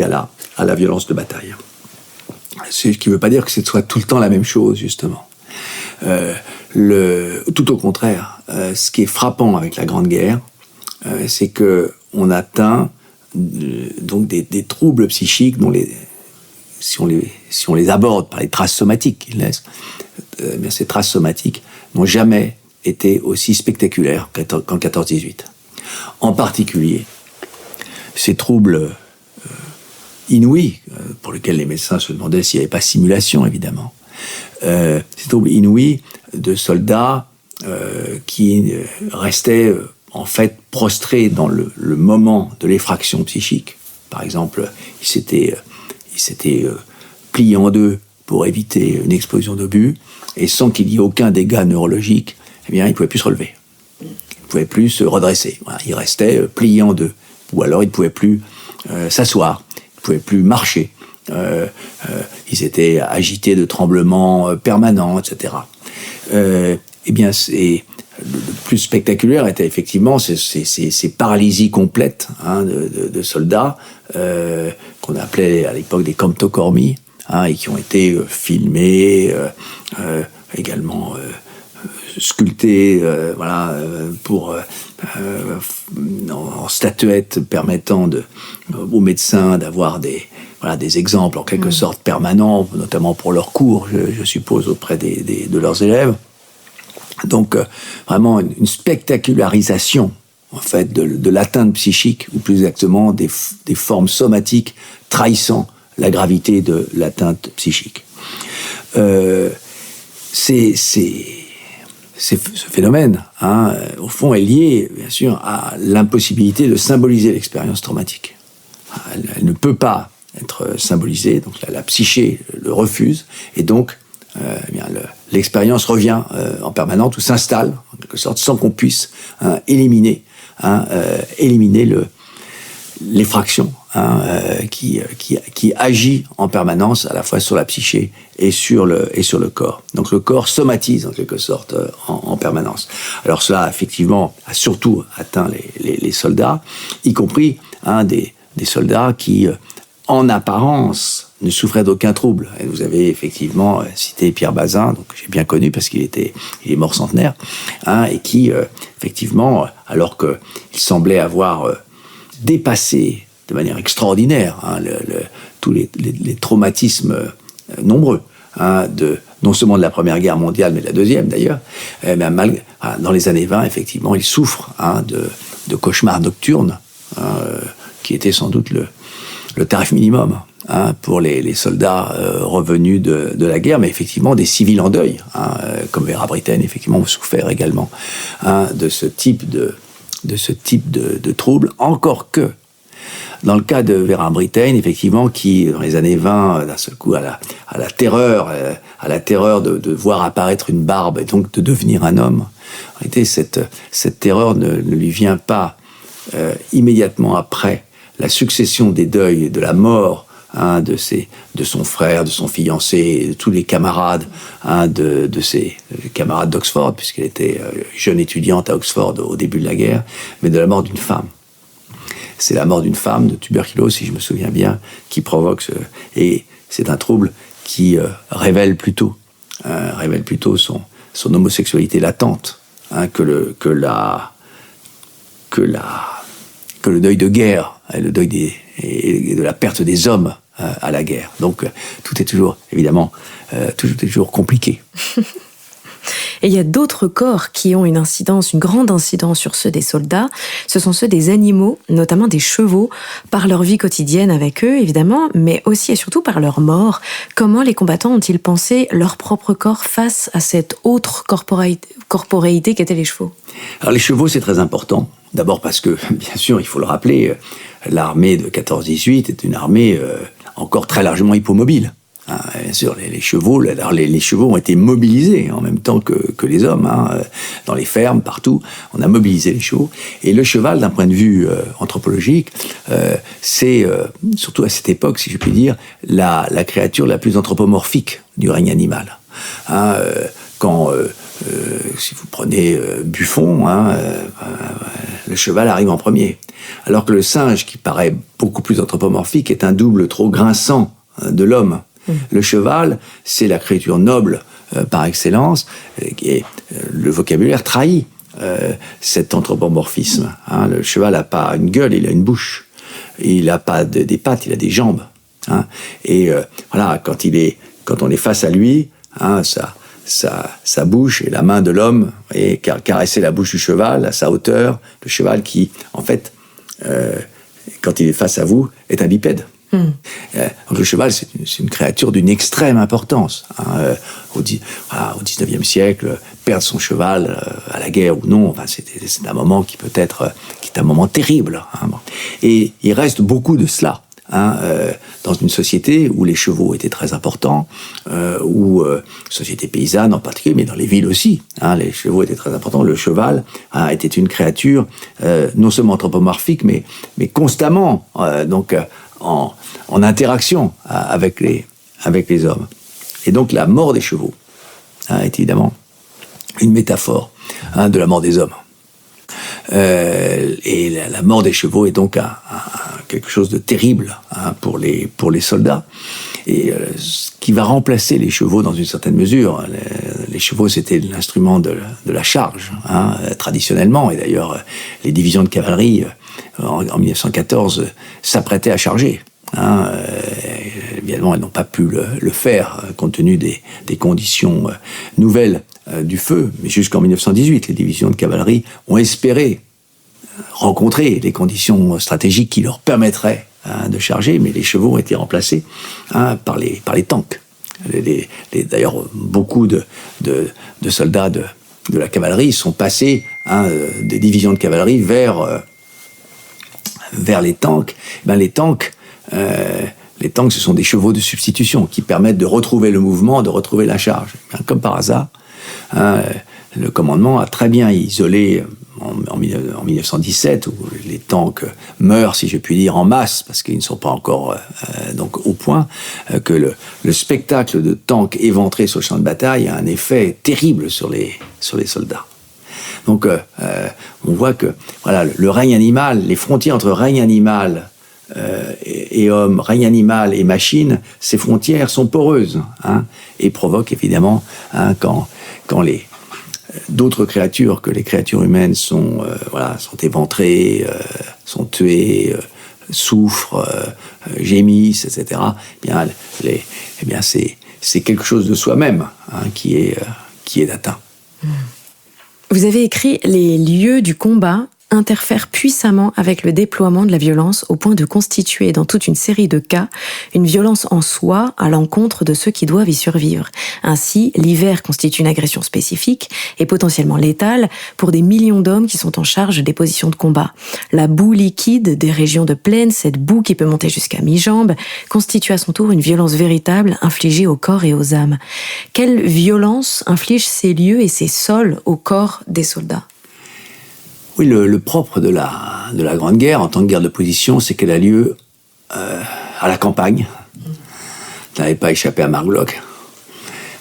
à la violence de bataille. Ce qui ne veut pas dire que ce soit tout le temps la même chose, justement. Tout au contraire, ce qui est frappant avec la Grande Guerre, c'est qu'on atteint donc des troubles psychiques dont si on les aborde par les traces somatiques qu'ils laissent, ces traces somatiques n'ont jamais été aussi spectaculaires qu'en 14-18. En particulier, ces troubles inouïs, pour lesquels les médecins se demandaient s'il n'y avait pas simulation, évidemment. Ces troubles inouïs de soldats qui restaient en fait prostrés dans le moment de l'effraction psychique. Par exemple, ils s'étaient pliés en deux pour éviter une explosion d'obus, et sans qu'il y ait aucun dégât neurologique, ils ne pouvaient plus se relever. Ils ne pouvaient plus se redresser. Ils restaient pliés en deux. Ou alors ils ne pouvaient plus s'asseoir, ils ne pouvaient plus marcher. Ils étaient agités de tremblements permanents, etc. Le plus spectaculaire était effectivement ces paralysies complètes de soldats qu'on appelait à l'époque des camptocormies, et qui ont été filmés, également sculptés, en statuettes permettant aux médecins d'avoir des exemples en quelque sorte permanents, notamment pour leurs cours, je suppose, auprès de leurs élèves. Donc, vraiment une spectacularisation, en fait, de l'atteinte psychique, ou plus exactement des formes somatiques trahissant la gravité de l'atteinte psychique. Ce phénomène, au fond, est lié, bien sûr, à l'impossibilité de symboliser l'expérience traumatique. Elle ne peut pas être symbolisée, donc la psyché le refuse, et donc l'expérience revient en permanence ou s'installe, en quelque sorte, sans qu'on puisse éliminer l'effraction qui agit en permanence à la fois sur la psyché et sur le corps. Donc le corps somatise en quelque sorte en permanence. Alors cela effectivement a surtout atteint les soldats, y compris des soldats qui en apparence ne souffraient d'aucun trouble. Et vous avez effectivement cité Pierre Bazin, donc j'ai bien connu parce qu'il est mort centenaire, et qui effectivement, alors qu'il semblait avoir dépassé de manière extraordinaire tous les traumatismes nombreux, non seulement de la Première Guerre mondiale, mais de la Deuxième d'ailleurs, dans les années 20, effectivement, il souffre de cauchemars nocturnes, qui étaient sans doute le tarif minimum pour les soldats revenus de la guerre, mais effectivement des civils en deuil, comme Vera Brittain, effectivement, ont souffert également de ce type de troubles, encore que dans le cas de Vera Brittain, effectivement, qui, dans les années 20, d'un seul coup, à la terreur de voir apparaître une barbe et donc de devenir un homme, en réalité, cette terreur ne lui vient pas immédiatement après la succession des deuils, de la mort de son frère, de son fiancé, de tous les camarades, de ses camarades d'Oxford, puisqu'elle était jeune étudiante à Oxford au début de la guerre, mais de la mort d'une femme. C'est la mort d'une femme de tuberculose, si je me souviens bien, qui provoque et c'est un trouble qui révèle plutôt son homosexualité latente, que le deuil de guerre, le deuil et de la perte des hommes à la guerre. Donc tout est toujours, évidemment, toujours compliqué. Et il y a d'autres corps qui ont une grande incidence sur ceux des soldats. Ce sont ceux des animaux, notamment des chevaux, par leur vie quotidienne avec eux, évidemment, mais aussi et surtout par leur mort. Comment les combattants ont-ils pensé leur propre corps face à cette autre corporéité qu'étaient les chevaux? Alors les chevaux, c'est très important. D'abord parce que, bien sûr, il faut le rappeler, l'armée de 14-18 est une armée encore très largement hippomobile. Bien sûr, les chevaux, les chevaux ont été mobilisés en même temps que les hommes, dans les fermes, partout. On a mobilisé les chevaux. Et le cheval, d'un point de vue anthropologique, c'est, surtout à cette époque, si je puis dire, la créature la plus anthropomorphique du règne animal. Si vous prenez Buffon, le cheval arrive en premier. Alors que le singe, qui paraît beaucoup plus anthropomorphique, est un double trop grinçant de l'homme. Le cheval, c'est la créature noble par excellence, et le vocabulaire trahit cet anthropomorphisme. Le cheval n'a pas une gueule, il a une bouche. Il n'a pas des pattes, il a des jambes. Et voilà, quand on est face à lui, sa bouche et la main de l'homme, et caresser la bouche du cheval à sa hauteur, le cheval qui, en fait, quand il est face à vous, est un bipède. Donc le cheval, c'est une créature d'une extrême importance. Au XIXe siècle, perdre son cheval à la guerre ou non, c'est un moment qui est un moment terrible. Et il reste beaucoup de cela. Dans une société où les chevaux étaient très importants, société paysanne en particulier, mais dans les villes aussi, les chevaux étaient très importants. Le cheval était une créature non seulement anthropomorphique, mais constamment en interaction avec les hommes. Et donc la mort des chevaux est évidemment une métaphore de la mort des hommes. Et la mort des chevaux est donc quelque chose de terrible pour les soldats, et ce qui va remplacer les chevaux dans une certaine mesure. Les chevaux, c'était l'instrument de la charge, traditionnellement, et d'ailleurs les divisions de cavalerie en 1914 s'apprêtaient à charger. Évidemment, elles n'ont pas pu le faire compte tenu des conditions nouvelles du feu, mais jusqu'en 1918, les divisions de cavalerie ont espéré rencontrer les conditions stratégiques qui leur permettraient de charger, mais les chevaux ont été remplacés par les tanks. D'ailleurs, beaucoup de soldats de la cavalerie sont passés des divisions de cavalerie vers les tanks. Les tanks, ce sont des chevaux de substitution qui permettent de retrouver le mouvement, de retrouver la charge. Comme par hasard, le commandement a très bien isolé en 1917, où les tanks meurent, si je puis dire, en masse, parce qu'ils ne sont pas encore au point, que le spectacle de tanks éventrés sur le champ de bataille a un effet terrible sur les soldats. Donc, on voit que le règne animal, les frontières entre règne animal et homme, règne animal et machine, ces frontières sont poreuses, et provoquent évidemment, quand d'autres créatures que les créatures humaines sont éventrées, sont tuées, souffrent, gémissent, etc., c'est quelque chose de soi-même qui est atteint. Vous avez écrit « Les lieux du combat interfèrent puissamment avec le déploiement de la violence au point de constituer dans toute une série de cas une violence en soi à l'encontre de ceux qui doivent y survivre. Ainsi, l'hiver constitue une agression spécifique et potentiellement létale pour des millions d'hommes qui sont en charge des positions de combat. La boue liquide des régions de plaine, cette boue qui peut monter jusqu'à mi-jambe, constitue à son tour une violence véritable infligée au corps et aux âmes. Quelle violence infligent ces lieux et ces sols au corps des soldats ? Oui, le propre de la Grande Guerre, en tant que guerre de position, c'est qu'elle a lieu à la campagne. Ça n'avait pas échappé à Marc Bloch.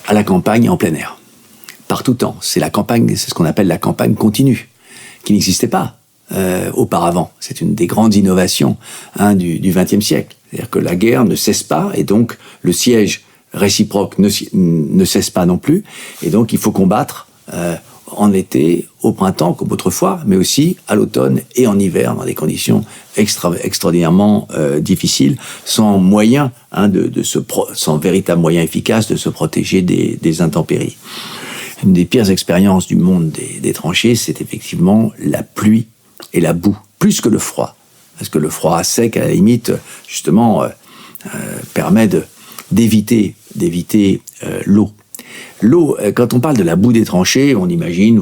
À la campagne, en plein air. Par tout temps. C'est la campagne, c'est ce qu'on appelle la campagne continue, qui n'existait pas auparavant. C'est une des grandes innovations du XXe siècle. C'est-à-dire que la guerre ne cesse pas, et donc le siège réciproque ne cesse pas non plus, et donc il faut combattre en été, au printemps, comme autrefois, mais aussi à l'automne et en hiver, dans des conditions extraordinairement difficiles, sans moyen, sans véritable moyen efficace de se protéger des intempéries. Une des pires expériences du monde des tranchées, c'est effectivement la pluie et la boue, plus que le froid. Parce que le froid sec, à la limite, justement, permet d'éviter l'eau. L'eau, quand on parle de la boue des tranchées, on imagine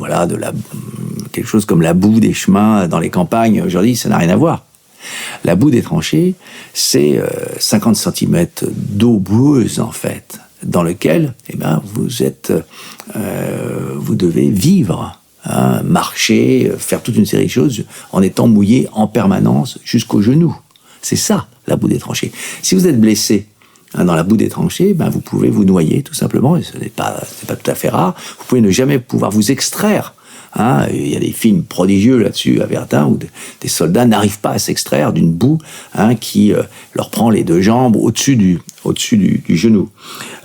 quelque chose comme la boue des chemins dans les campagnes. Aujourd'hui, ça n'a rien à voir. La boue des tranchées, c'est 50 cm d'eau boueuse, en fait, dans lequel vous devez vivre, marcher, faire toute une série de choses en étant mouillé en permanence jusqu'aux genoux. C'est ça, la boue des tranchées. Si vous êtes blessé dans la boue des tranchées, vous pouvez vous noyer, tout simplement, et ce n'est pas tout à fait rare. Vous pouvez ne jamais pouvoir vous extraire. Il y a des films prodigieux là-dessus, à Verdun, où des soldats n'arrivent pas à s'extraire d'une boue qui leur prend les deux jambes au-dessus du genou.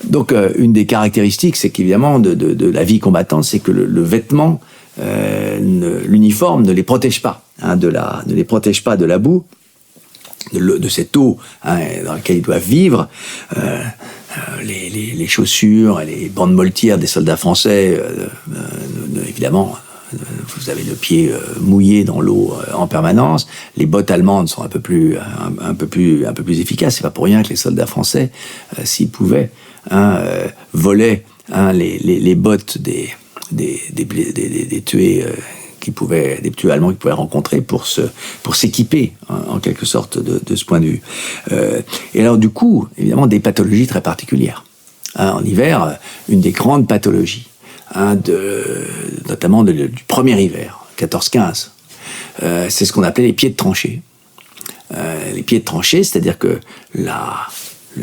Donc, une des caractéristiques, c'est qu'évidemment, de la vie combattante, c'est que le vêtement, l'uniforme ne les protège pas, ne les protège pas de la boue, de cette eau dans laquelle ils doivent vivre. Les chaussures et les bandes moltières des soldats français, évidemment, vous avez le pied mouillé dans l'eau en permanence. Les bottes allemandes sont un peu plus efficaces. C'est pas pour rien que les soldats français, s'ils pouvaient, volaient les bottes des tués des tués allemands qu'ils pouvaient rencontrer pour s'équiper en quelque sorte de ce point de vue. Et alors du coup, évidemment, des pathologies très particulières. En hiver, une des grandes pathologies, notamment du premier hiver, 14-15, c'est ce qu'on appelait les pieds de tranchée. Les pieds de tranchée, c'est-à-dire que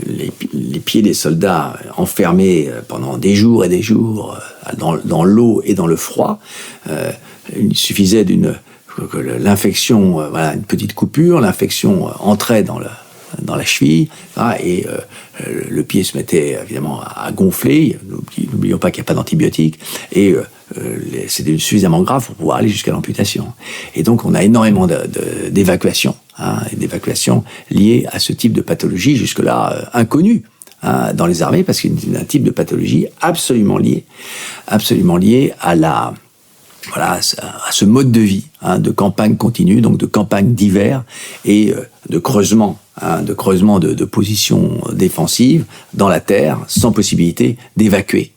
les pieds des soldats enfermés pendant des jours et des jours dans l'eau et dans le froid, il suffisait que l'infection, une petite coupure, l'infection entrait dans la cheville, et le pied se mettait évidemment à gonfler. N'oublions pas qu'il n'y a pas d'antibiotiques, et c'était suffisamment grave pour pouvoir aller jusqu'à l'amputation. Et donc on a énormément d'évacuations, d'évacuations liées à ce type de pathologie jusque-là inconnue dans les armées, parce qu'il y a un type de pathologie absolument lié à ce mode de vie, de campagne continue, donc de campagne d'hiver, et de creusement, de positions défensives dans la terre, sans possibilité d'évacuer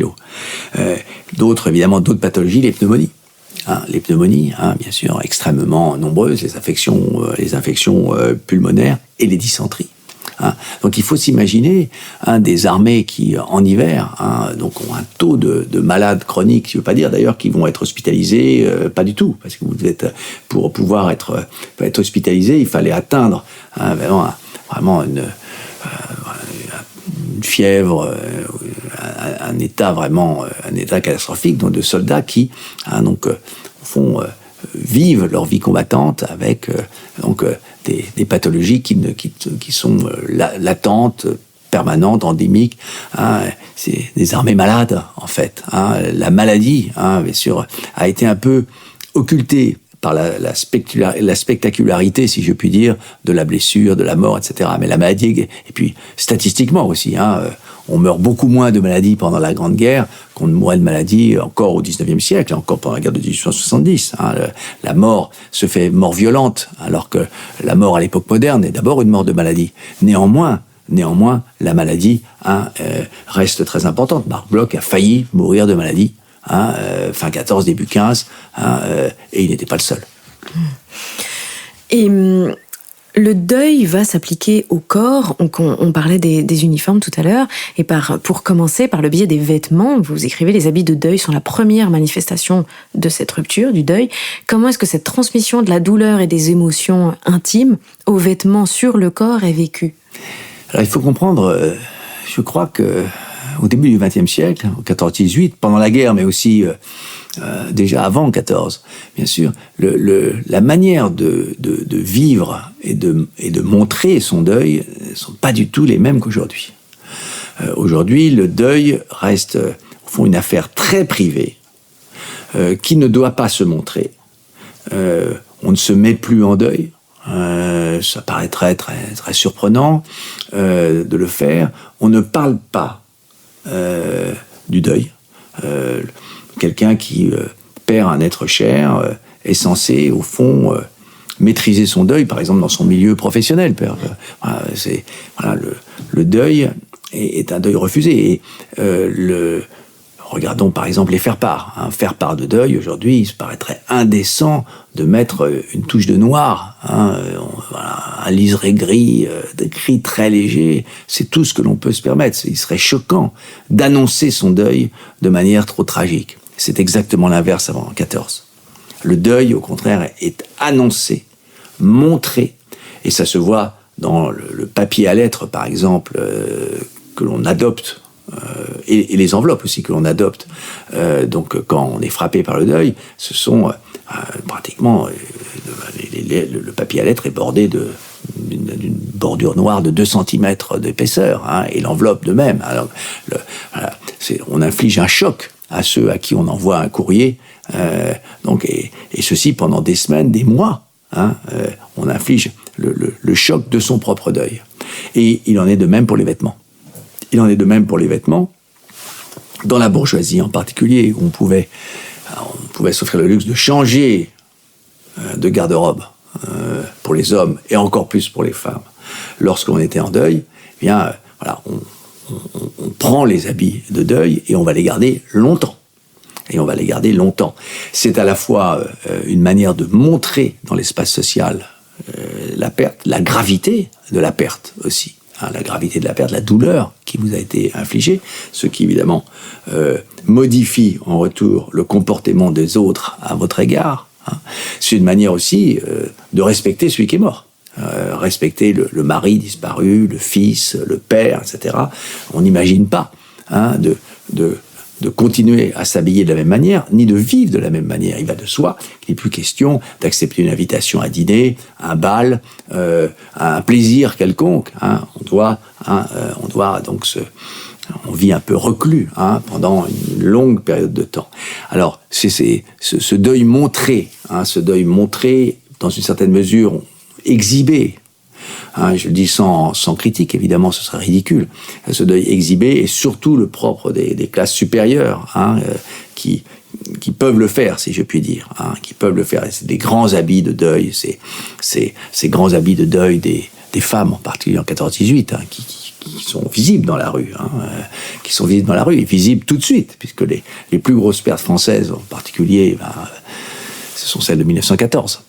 l'eau. D'autres pathologies, les pneumonies. Les pneumonies, bien sûr, extrêmement nombreuses, les infections pulmonaires et les dysenteries. Donc il faut s'imaginer des armées qui, en hiver, donc ont un taux de malades chroniques, ce qui ne veut pas dire d'ailleurs qu'ils vont être hospitalisés, pas du tout, parce que pour pouvoir être hospitalisé, il fallait atteindre vraiment une fièvre, un état catastrophique, donc de soldats qui vivent leur vie combattante avec des pathologies qui sont latentes, permanentes, endémiques. C'est des armées malades, en fait. La maladie, bien sûr, a été un peu occultée par la spectacularité, si je puis dire, de la blessure, de la mort, etc. Mais la maladie, et puis statistiquement aussi, on meurt beaucoup moins de maladies pendant la Grande Guerre qu'on ne mourait de maladies encore au XIXe siècle, encore pendant la guerre de 1870. La mort se fait mort violente, alors que la mort à l'époque moderne est d'abord une mort de maladie. Néanmoins, la maladie reste très importante. Marc Bloch a failli mourir de maladie, fin 14, début 15, et il n'était pas le seul. Et le deuil va s'appliquer au corps. On parlait des uniformes tout à l'heure. Et pour commencer, par le biais des vêtements, vous écrivez: les habits de deuil sont la première manifestation de cette rupture, du deuil. Comment est-ce que cette transmission de la douleur et des émotions intimes aux vêtements sur le corps est vécue ? Alors, il faut comprendre, je crois que au début du XXe siècle, au 14-18, pendant la guerre, mais aussi déjà avant 14, bien sûr, la manière de vivre et de montrer son deuil ne sont pas du tout les mêmes qu'aujourd'hui. Aujourd'hui, le deuil reste, au fond, une affaire très privée qui ne doit pas se montrer. On ne se met plus en deuil. Ça paraît très, très, très surprenant de le faire. On ne parle pas du deuil. Quelqu'un qui perd un être cher est censé, au fond, maîtriser son deuil, par exemple dans son milieu professionnel. Le deuil est un deuil refusé. Et regardons par exemple les faire-part. Faire part de deuil, aujourd'hui, il se paraîtrait indécent de mettre une touche de noir, un liseré gris, des cris très légers. C'est tout ce que l'on peut se permettre. Il serait choquant d'annoncer son deuil de manière trop tragique. C'est exactement l'inverse avant 14. Le deuil, au contraire, est annoncé, montré, et ça se voit dans le papier à lettres, par exemple, que l'on adopte, et les enveloppes aussi que l'on adopte. Donc, quand on est frappé par le deuil, ce sont pratiquement... le papier à lettres est bordé d'une bordure noire de 2 cm d'épaisseur, et l'enveloppe de même. Alors, on inflige un choc à ceux à qui on envoie un courrier, et ceci pendant des semaines, des mois. On inflige le choc de son propre deuil. Et il en est de même pour les vêtements. Dans la bourgeoisie en particulier, où on pouvait s'offrir le luxe de changer de garde-robe pour les hommes et encore plus pour les femmes. Lorsqu'on était en deuil, on prend les habits de deuil et on va les garder longtemps. C'est à la fois une manière de montrer dans l'espace social la perte, la gravité de la perte aussi. La gravité de la perte, la douleur qui vous a été infligée, ce qui évidemment modifie en retour le comportement des autres à votre égard. C'est une manière aussi de respecter celui qui est mort. Respecter le mari disparu, le fils, le père, etc. On n'imagine pas de continuer à s'habiller de la même manière, ni de vivre de la même manière. Il va de soi qu'il n'est plus question d'accepter une invitation à dîner, un bal, un plaisir quelconque. On vit un peu reclus pendant une longue période de temps. Alors, c'est ce deuil montré, dans une certaine mesure exhibé. Je le dis sans critique, évidemment, ce serait ridicule. Ce deuil exhibé est surtout le propre des classes supérieures, qui peuvent le faire, si je puis dire, qui peuvent le faire. C'est des grands habits de deuil, ces grands habits de deuil des femmes, en particulier en 14-18, qui sont visibles dans la rue, et visibles tout de suite, puisque les plus grosses pertes françaises, en particulier, ce sont celles de 1914.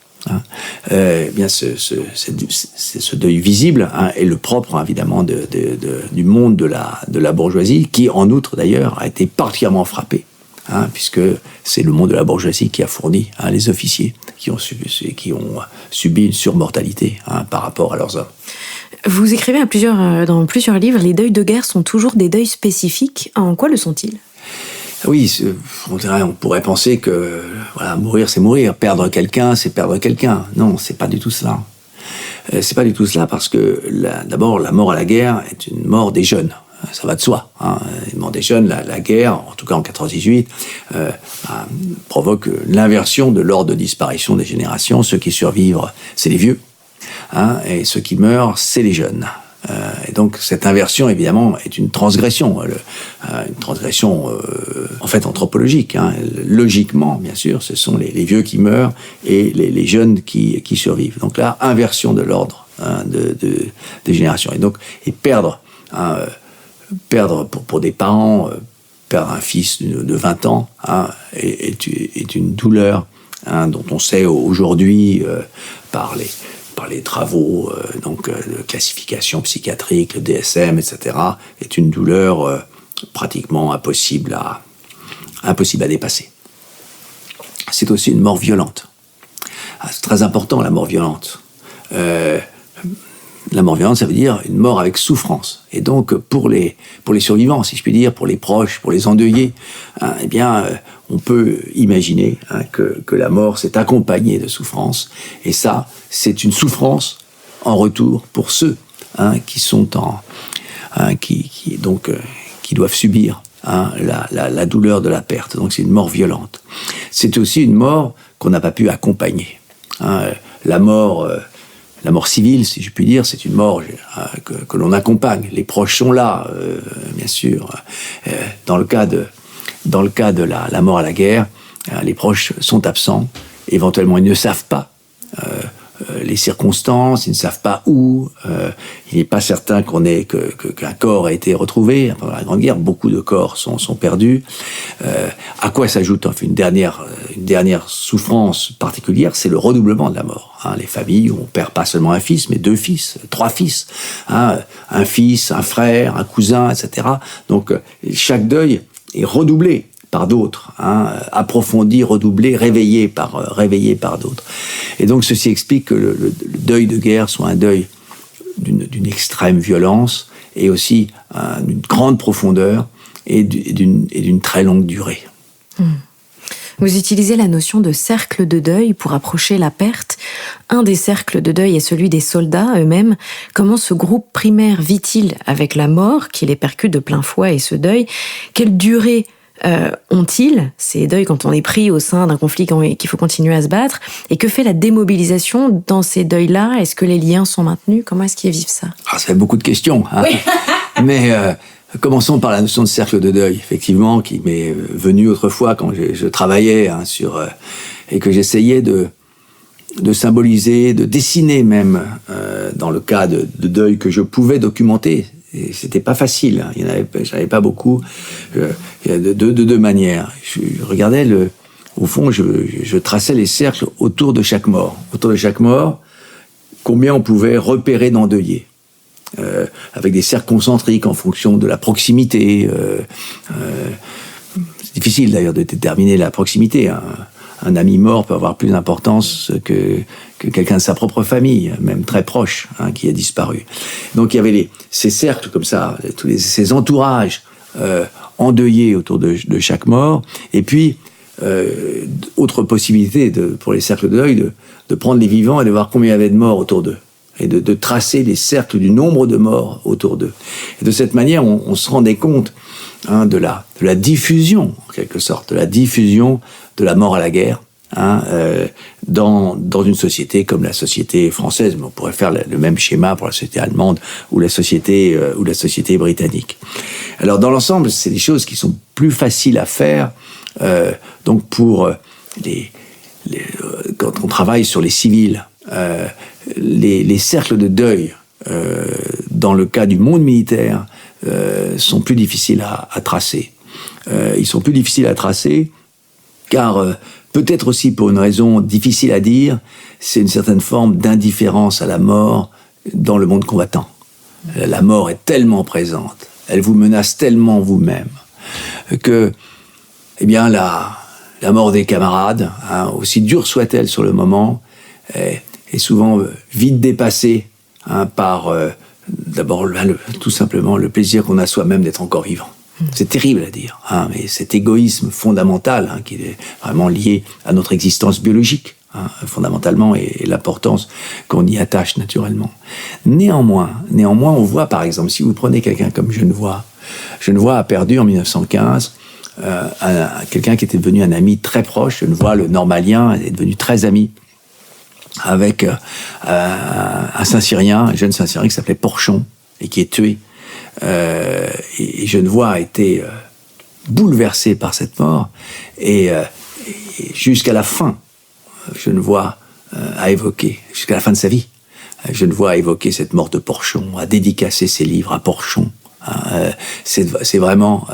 Ce deuil visible est le propre évidemment du monde de la bourgeoisie, qui en outre d'ailleurs a été particulièrement frappé, puisque c'est le monde de la bourgeoisie qui a fourni les officiers qui ont subi une surmortalité par rapport à leurs hommes. Vous écrivez dans plusieurs livres: les deuils de guerre sont toujours des deuils spécifiques. En quoi le sont-ils ? Oui, on pourrait penser que mourir, c'est mourir. Perdre quelqu'un, c'est perdre quelqu'un. Non, c'est pas du tout cela. C'est pas du tout cela parce que, d'abord, la mort à la guerre est une mort des jeunes. Ça va de soi. Le mort des jeunes, la guerre, en tout cas en 98, provoque l'inversion de l'ordre de disparition des générations. Ceux qui survivent, c'est les vieux, et ceux qui meurent, c'est les jeunes. Et donc cette inversion, évidemment, est une transgression, en fait anthropologique. Logiquement, bien sûr, ce sont les vieux qui meurent et les jeunes qui survivent. Donc là, inversion de l'ordre des générations. Et perdre pour des parents, perdre un fils de 20 ans est une douleur dont on sait aujourd'hui par les travaux de classification psychiatrique, le DSM, etc., est une douleur pratiquement impossible à dépasser. C'est aussi une mort violente. C'est très important, la mort violente. La mort violente, ça veut dire une mort avec souffrance. Et donc, pour les survivants, si je puis dire, pour les proches, pour les endeuillés, on peut imaginer que la mort s'est accompagnée de souffrance. Et ça, c'est une souffrance en retour pour ceux qui sont qui doivent subir la douleur de la perte. Donc, c'est une mort violente. C'est aussi une mort qu'on n'a pas pu accompagner. La mort civile, si je puis dire, c'est une mort que l'on accompagne. Les proches sont là, bien sûr. Dans le cas de la mort à la guerre, les proches sont absents. Éventuellement, ils ne savent pas les circonstances, ils ne savent pas où. Il n'est pas certain qu'un corps a été retrouvé. Pendant la Grande Guerre, beaucoup de corps sont perdus. À quoi s'ajoute une dernière souffrance particulière, c'est le redoublement de la mort. Les familles où on perd pas seulement un fils, mais 2 fils, 3 fils. Un fils, un frère, un cousin, etc. Donc chaque deuil est redoublé par d'autres, approfondi, redoublé, réveillé par d'autres. Et donc ceci explique que le deuil de guerre soit un deuil d'une extrême violence et aussi d'une grande profondeur et d'une très longue durée. Vous utilisez la notion de cercle de deuil pour approcher la perte. Un des cercles de deuil est celui des soldats eux-mêmes. Comment ce groupe primaire vit-il avec la mort qui les percute de plein fouet et ce deuil? Quelle durée ont-ils, ces deuils, quand on est pris au sein d'un conflit qu'il faut continuer à se battre? Et que fait la démobilisation dans ces deuils-là? Est-ce que les liens sont maintenus? Comment est-ce qu'ils vivent ça? Ça fait beaucoup de questions. Oui. Mais commençons par la notion de cercle de deuil, effectivement, qui m'est venue autrefois quand je travaillais et que j'essayais de symboliser, de dessiner même, dans le cas de deuil que je pouvais documenter. Et c'était pas facile, j'en avais pas beaucoup. Il y a de deux manières. Je regardais au fond, je traçais les cercles autour de chaque mort. Autour de chaque mort, combien on pouvait repérer d'endeuillés. Avec des cercles concentriques en fonction de la proximité. C'est difficile d'ailleurs de déterminer la proximité. Un ami mort peut avoir plus d'importance que quelqu'un de sa propre famille, même très proche, qui a disparu. Donc il y avait ces cercles comme ça, ces entourages endeuillés autour de chaque mort. Et puis, autre possibilité pour les cercles de deuil, de prendre les vivants et de voir combien il y avait de morts autour d'eux. Et de tracer les cercles du nombre de morts autour d'eux. Et de cette manière, on se rendait compte de la diffusion, en quelque sorte, de la diffusion de la mort à la guerre dans une société comme la société française. Mais on pourrait faire le même schéma pour la société allemande ou la société britannique. Alors, dans l'ensemble, c'est des choses qui sont plus faciles à faire. Donc, pour quand on travaille sur les civils, les cercles de deuil, dans le cas du monde militaire, sont plus difficiles à tracer. Ils sont plus difficiles à tracer car, peut-être aussi pour une raison difficile à dire, c'est une certaine forme d'indifférence à la mort dans le monde combattant. La mort est tellement présente, elle vous menace tellement vous-même, que, la mort des camarades, aussi dure soit-elle sur le moment, est souvent vite dépassée par d'abord tout simplement le plaisir qu'on a soi-même d'être encore vivant. C'est terrible à dire, mais cet égoïsme fondamental qui est vraiment lié à notre existence biologique, fondamentalement, et l'importance qu'on y attache naturellement. Néanmoins, on voit par exemple, si vous prenez quelqu'un comme Genevoix a perdu en 1915 quelqu'un qui était devenu un ami très proche. Genevoix, le normalien, est devenu très ami avec un Saint-Cyrien, un jeune Saint-Cyrien qui s'appelait Porchon et qui est tué. Et Genevoix a été bouleversé par cette mort et jusqu'à la fin, Genevoix a évoqué, jusqu'à la fin de sa vie, Genevoix a évoqué cette mort de Porchon, a dédicacé ses livres à Porchon. C'est vraiment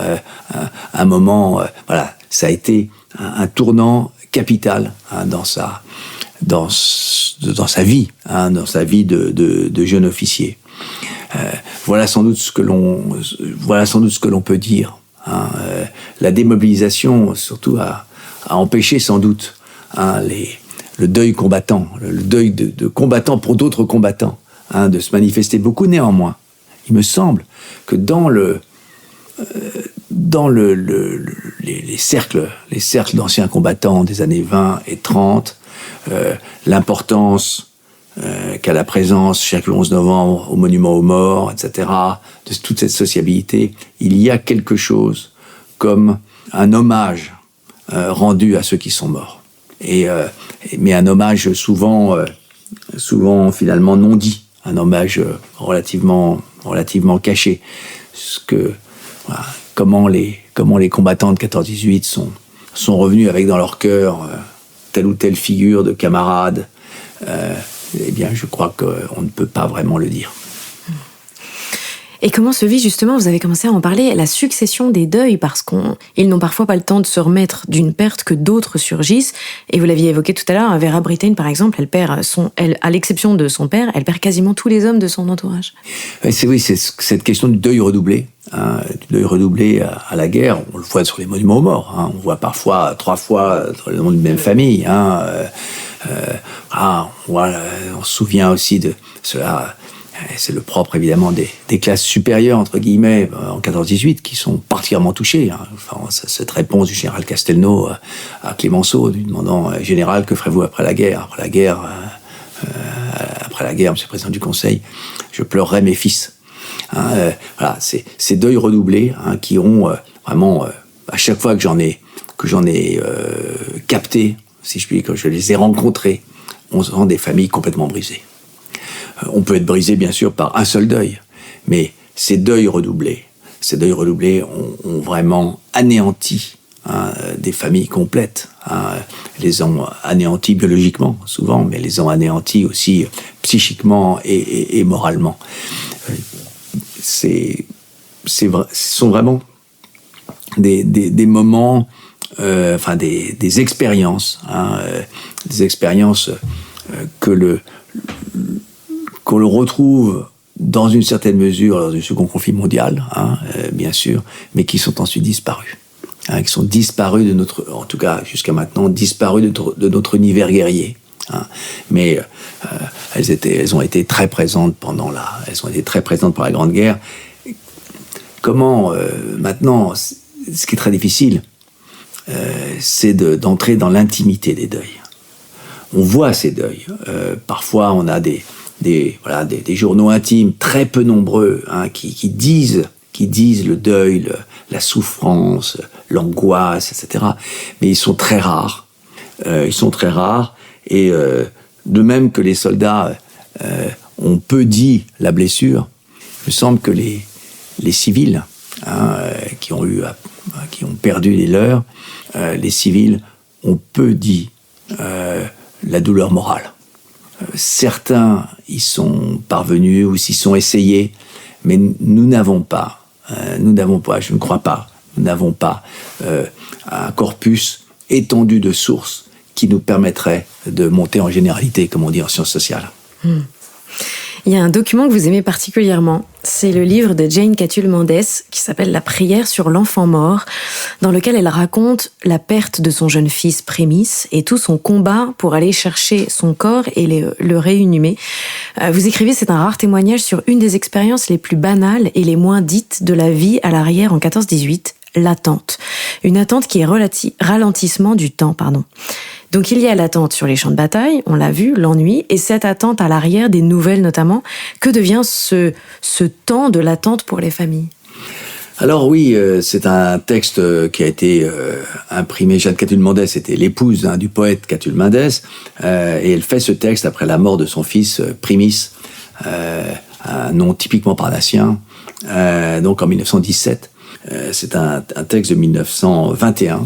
un moment, voilà, ça a été un tournant capital dans sa vie, dans sa vie de jeune officier. Voilà sans doute ce que l'on peut dire. La démobilisation, surtout, a empêché sans doute le deuil combattant, le deuil de combattants pour d'autres combattants, de se manifester beaucoup. Néanmoins, il me semble que dans les cercles d'anciens combattants des années 20 et 30, l'importance qu'a la présence chaque 11 novembre au monument aux morts, etc., de toute cette sociabilité, il y a quelque chose comme un hommage rendu à ceux qui sont morts. Mais un hommage souvent finalement non dit, un hommage relativement caché. Voilà, comment les combattants de 14-18 sont revenus avec dans leur cœur telle ou telle figure de camarade, eh bien je crois qu'on ne peut pas vraiment le dire. Et comment se vit justement, vous avez commencé à en parler, la succession des deuils, parce qu'ils n'ont parfois pas le temps de se remettre d'une perte que d'autres surgissent. Et vous l'aviez évoqué tout à l'heure, Vera Brittain par exemple, elle, à l'exception de son père, elle perd quasiment tous les hommes de son entourage. C'est cette question du deuil redoublé, du deuil redoublé à la guerre. On le voit sur les monuments aux morts, on voit parfois 3 fois le nom d'une même famille. On se souvient aussi de cela. C'est le propre, évidemment, des classes supérieures, entre guillemets, en 14-18, qui sont particulièrement touchées. Cette réponse du général Castelnau à Clémenceau, lui demandant « Général, que ferez-vous après la guerre ?» Après la guerre, Monsieur le Président du Conseil, je pleurerai mes fils. Voilà, ces deuils redoublés qui ont vraiment, à chaque fois que j'en ai capté, si je puis dire, que je les ai rencontrés, on sent des familles complètement brisées. On peut être brisé, bien sûr, par un seul deuil, mais ces deuils redoublés ont vraiment anéanti des familles complètes. Les ont anéantis biologiquement, souvent, mais les ont anéantis aussi psychiquement et moralement. Ce sont vraiment des moments, des expériences, qu'on le retrouve dans une certaine mesure lors du Second Conflit mondial, bien sûr, mais qui sont ensuite disparus. Qui sont disparus en tout cas jusqu'à maintenant, disparus de notre univers guerrier. Mais elles ont été très présentes pendant la Grande Guerre. Comment, maintenant, ce qui est très difficile, c'est d'entrer dans l'intimité des deuils. On voit ces deuils. Parfois, on a des journaux intimes très peu nombreux qui disent le deuil, la souffrance, l'angoisse, etc. Mais ils sont très rares. Et de même que les soldats ont peu dit la blessure, il me semble que les civils qui ont perdu les leurs, les civils ont peu dit la douleur morale. Certains y sont parvenus ou s'y sont essayés, mais nous n'avons pas, je ne crois pas, nous n'avons pas un corpus étendu de sources qui nous permettrait de monter en généralité, comme on dit en sciences sociales. Il y a un document que vous aimez particulièrement, c'est le livre de Jane Catulle-Mendès qui s'appelle « La prière sur l'enfant mort », dans lequel elle raconte la perte de son jeune fils Prémice et tout son combat pour aller chercher son corps et le réinhumer. Vous écrivez, c'est un rare témoignage sur une des expériences les plus banales et les moins dites de la vie à l'arrière en 14-18, l'attente. Une attente qui est ralentissement du temps, Donc il y a l'attente sur les champs de bataille, on l'a vu, l'ennui, et cette attente à l'arrière des nouvelles notamment. Que devient ce temps de l'attente pour les familles ? Alors oui, c'est un texte qui a été imprimé. Jeanne Catulle-Mendès était l'épouse du poète Catulle-Mendès, et elle fait ce texte après la mort de son fils Primis, un nom typiquement parnassien, donc en 1917. C'est un texte de 1921,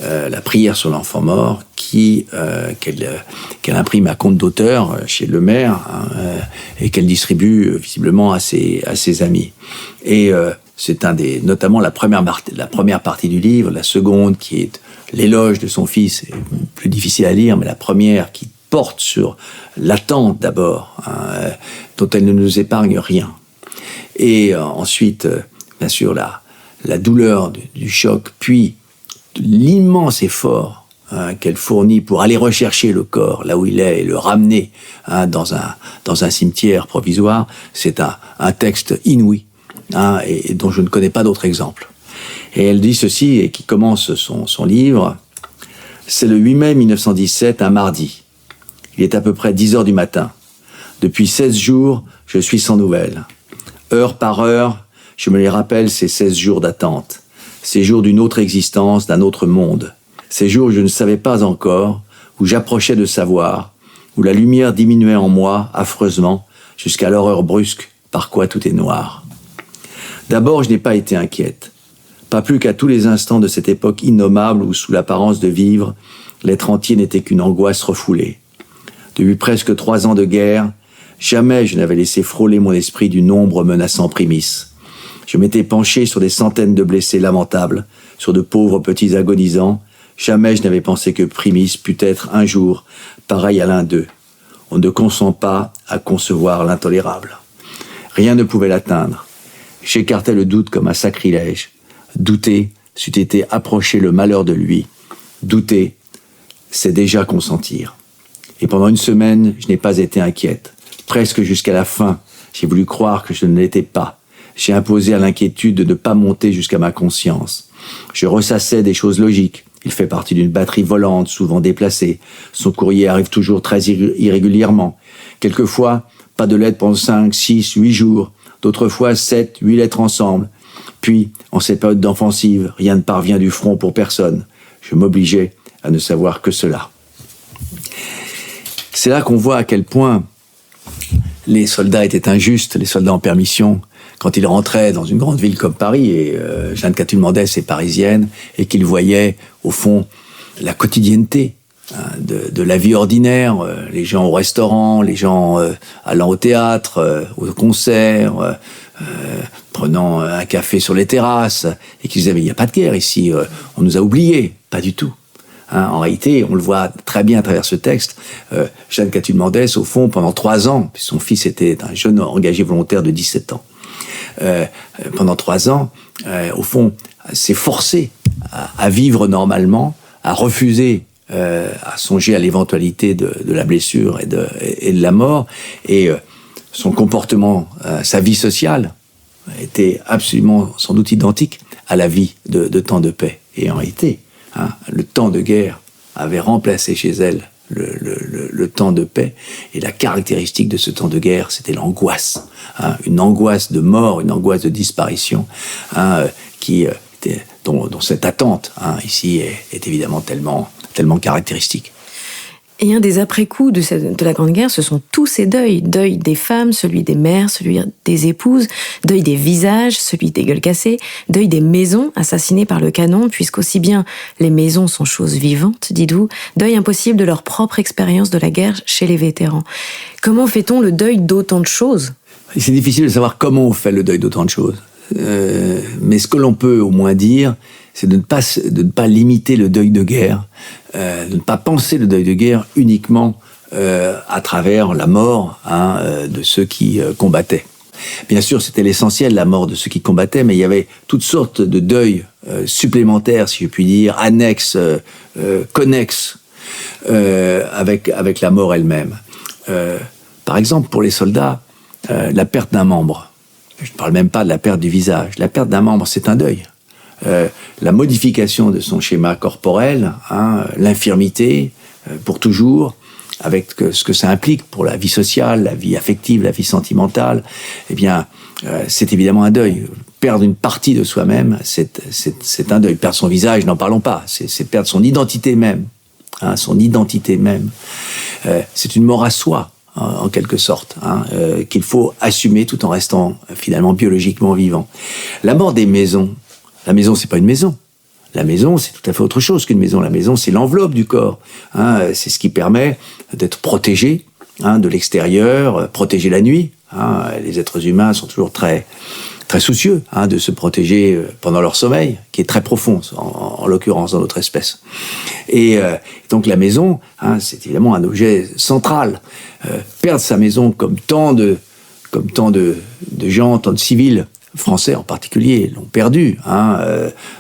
la prière sur l'enfant mort, qu'elle imprime à compte d'auteur chez Le Maire, et qu'elle distribue visiblement à ses amis. Et c'est notamment la première partie du livre, la seconde qui est l'éloge de son fils, est plus difficile à lire, mais la première qui porte sur l'attente d'abord, dont elle ne nous épargne rien. Et ensuite, bien sûr, la douleur du choc, puis l'immense effort qu'elle fournit pour aller rechercher le corps là où il est et le ramener dans un cimetière provisoire, c'est un texte inouï, et dont je ne connais pas d'autre exemple. Et elle dit ceci, et qui commence son livre: « C'est le 8 mai 1917, un mardi. Il est à peu près 10 heures du matin. Depuis 16 jours, je suis sans nouvelles. Heure par heure, je me les rappelle, ces 16 jours d'attente, ces jours d'une autre existence, d'un autre monde, ces jours où je ne savais pas encore, où j'approchais de savoir, où la lumière diminuait en moi affreusement, jusqu'à l'horreur brusque, par quoi tout est noir. D'abord, je n'ai pas été inquiète, pas plus qu'à tous les instants de cette époque innommable où, sous l'apparence de vivre, l'être entier n'était qu'une angoisse refoulée. Depuis presque 3 ans de guerre, jamais je n'avais laissé frôler mon esprit d'une ombre menaçant Primis. Je m'étais penché sur des centaines de blessés lamentables, sur de pauvres petits agonisants. Jamais je n'avais pensé que Primis pût être un jour pareil à l'un d'eux. On ne consent pas à concevoir l'intolérable. Rien ne pouvait l'atteindre. J'écartais le doute comme un sacrilège. Douter, c'eût été approcher le malheur de lui. Douter, c'est déjà consentir. Et pendant 1 semaine, je n'ai pas été inquiète. Presque jusqu'à la fin, j'ai voulu croire que je ne l'étais pas. J'ai imposé à l'inquiétude de ne pas monter jusqu'à ma conscience. Je ressassais des choses logiques. Il fait partie d'une batterie volante, souvent déplacée. Son courrier arrive toujours très irrégulièrement. Quelquefois, pas de lettres pendant 5, 6, 8 jours. D'autres fois, 7, 8 lettres ensemble. Puis, en cette période d'offensive, rien ne parvient du front pour personne. Je m'obligeais à ne savoir que cela. C'est là qu'on voit à quel point les soldats étaient injustes, les soldats en permission, quand ils rentraient dans une grande ville comme Paris, et Jeanne Catulle-Mendès est parisienne, et qu'ils voyaient, au fond, la quotidienneté de la vie ordinaire, les gens au restaurant, les gens allant au théâtre, au concert, prenant un café sur les terrasses, et qu'ils disaient « mais il n'y a pas de guerre ici, on nous a oubliés ». Pas du tout. En réalité, on le voit très bien à travers ce texte, Jeanne Catulle-Mendès, au fond, pendant 3 ans, puis son fils était un jeune engagé volontaire de 17 ans, pendant 3 ans, au fond, s'est forcé à vivre normalement, à refuser, à songer à l'éventualité de la blessure et de la mort, et son comportement, sa vie sociale, était absolument, sans doute, identique à la vie de temps de paix. Et en réalité, le temps de guerre avait remplacé chez elle le temps de paix, et la caractéristique de ce temps de guerre, c'était l'angoisse, une angoisse de mort, une angoisse de disparition, dont cette attente ici est évidemment tellement caractéristique. Et un des après-coups de la Grande Guerre, ce sont tous ces deuils. Deuil des femmes, celui des mères, celui des épouses, deuil des visages, celui des gueules cassées, deuil des maisons assassinées par le canon, puisqu'aussi bien les maisons sont choses vivantes, dites-vous, deuil impossible de leur propre expérience de la guerre chez les vétérans. Comment fait-on le deuil d'autant de choses ? C'est difficile de savoir comment on fait le deuil d'autant de choses. Mais ce que l'on peut au moins dire, c'est de ne pas limiter le deuil de guerre, de ne pas penser le deuil de guerre uniquement à travers la mort de ceux qui combattaient. Bien sûr, c'était l'essentiel, la mort de ceux qui combattaient, mais il y avait toutes sortes de deuils supplémentaires, si je puis dire, annexes, connexes, avec la mort elle-même. Par exemple, pour les soldats, la perte d'un membre. Je ne parle même pas de la perte du visage. La perte d'un membre, c'est un deuil. La modification de son schéma corporel, l'infirmité, pour toujours, avec ce que ça implique pour la vie sociale, la vie affective, la vie sentimentale, eh bien, c'est évidemment un deuil. Perdre une partie de soi-même, c'est un deuil. Perdre son visage, n'en parlons pas. C'est perdre son identité même. Son identité même. C'est une mort à soi, en quelque sorte, qu'il faut assumer tout en restant finalement biologiquement vivant. La mort des maisons. La maison, c'est pas une maison. La maison, c'est tout à fait autre chose qu'une maison. La maison, c'est l'enveloppe du corps. C'est ce qui permet d'être protégé de l'extérieur, protégé la nuit. Les êtres humains sont toujours très soucieux de se protéger pendant leur sommeil, qui est très profond, en l'occurrence dans notre espèce. Et donc la maison, c'est évidemment un objet central. Perdre sa maison comme tant de gens, tant de civils français en particulier l'ont perdu,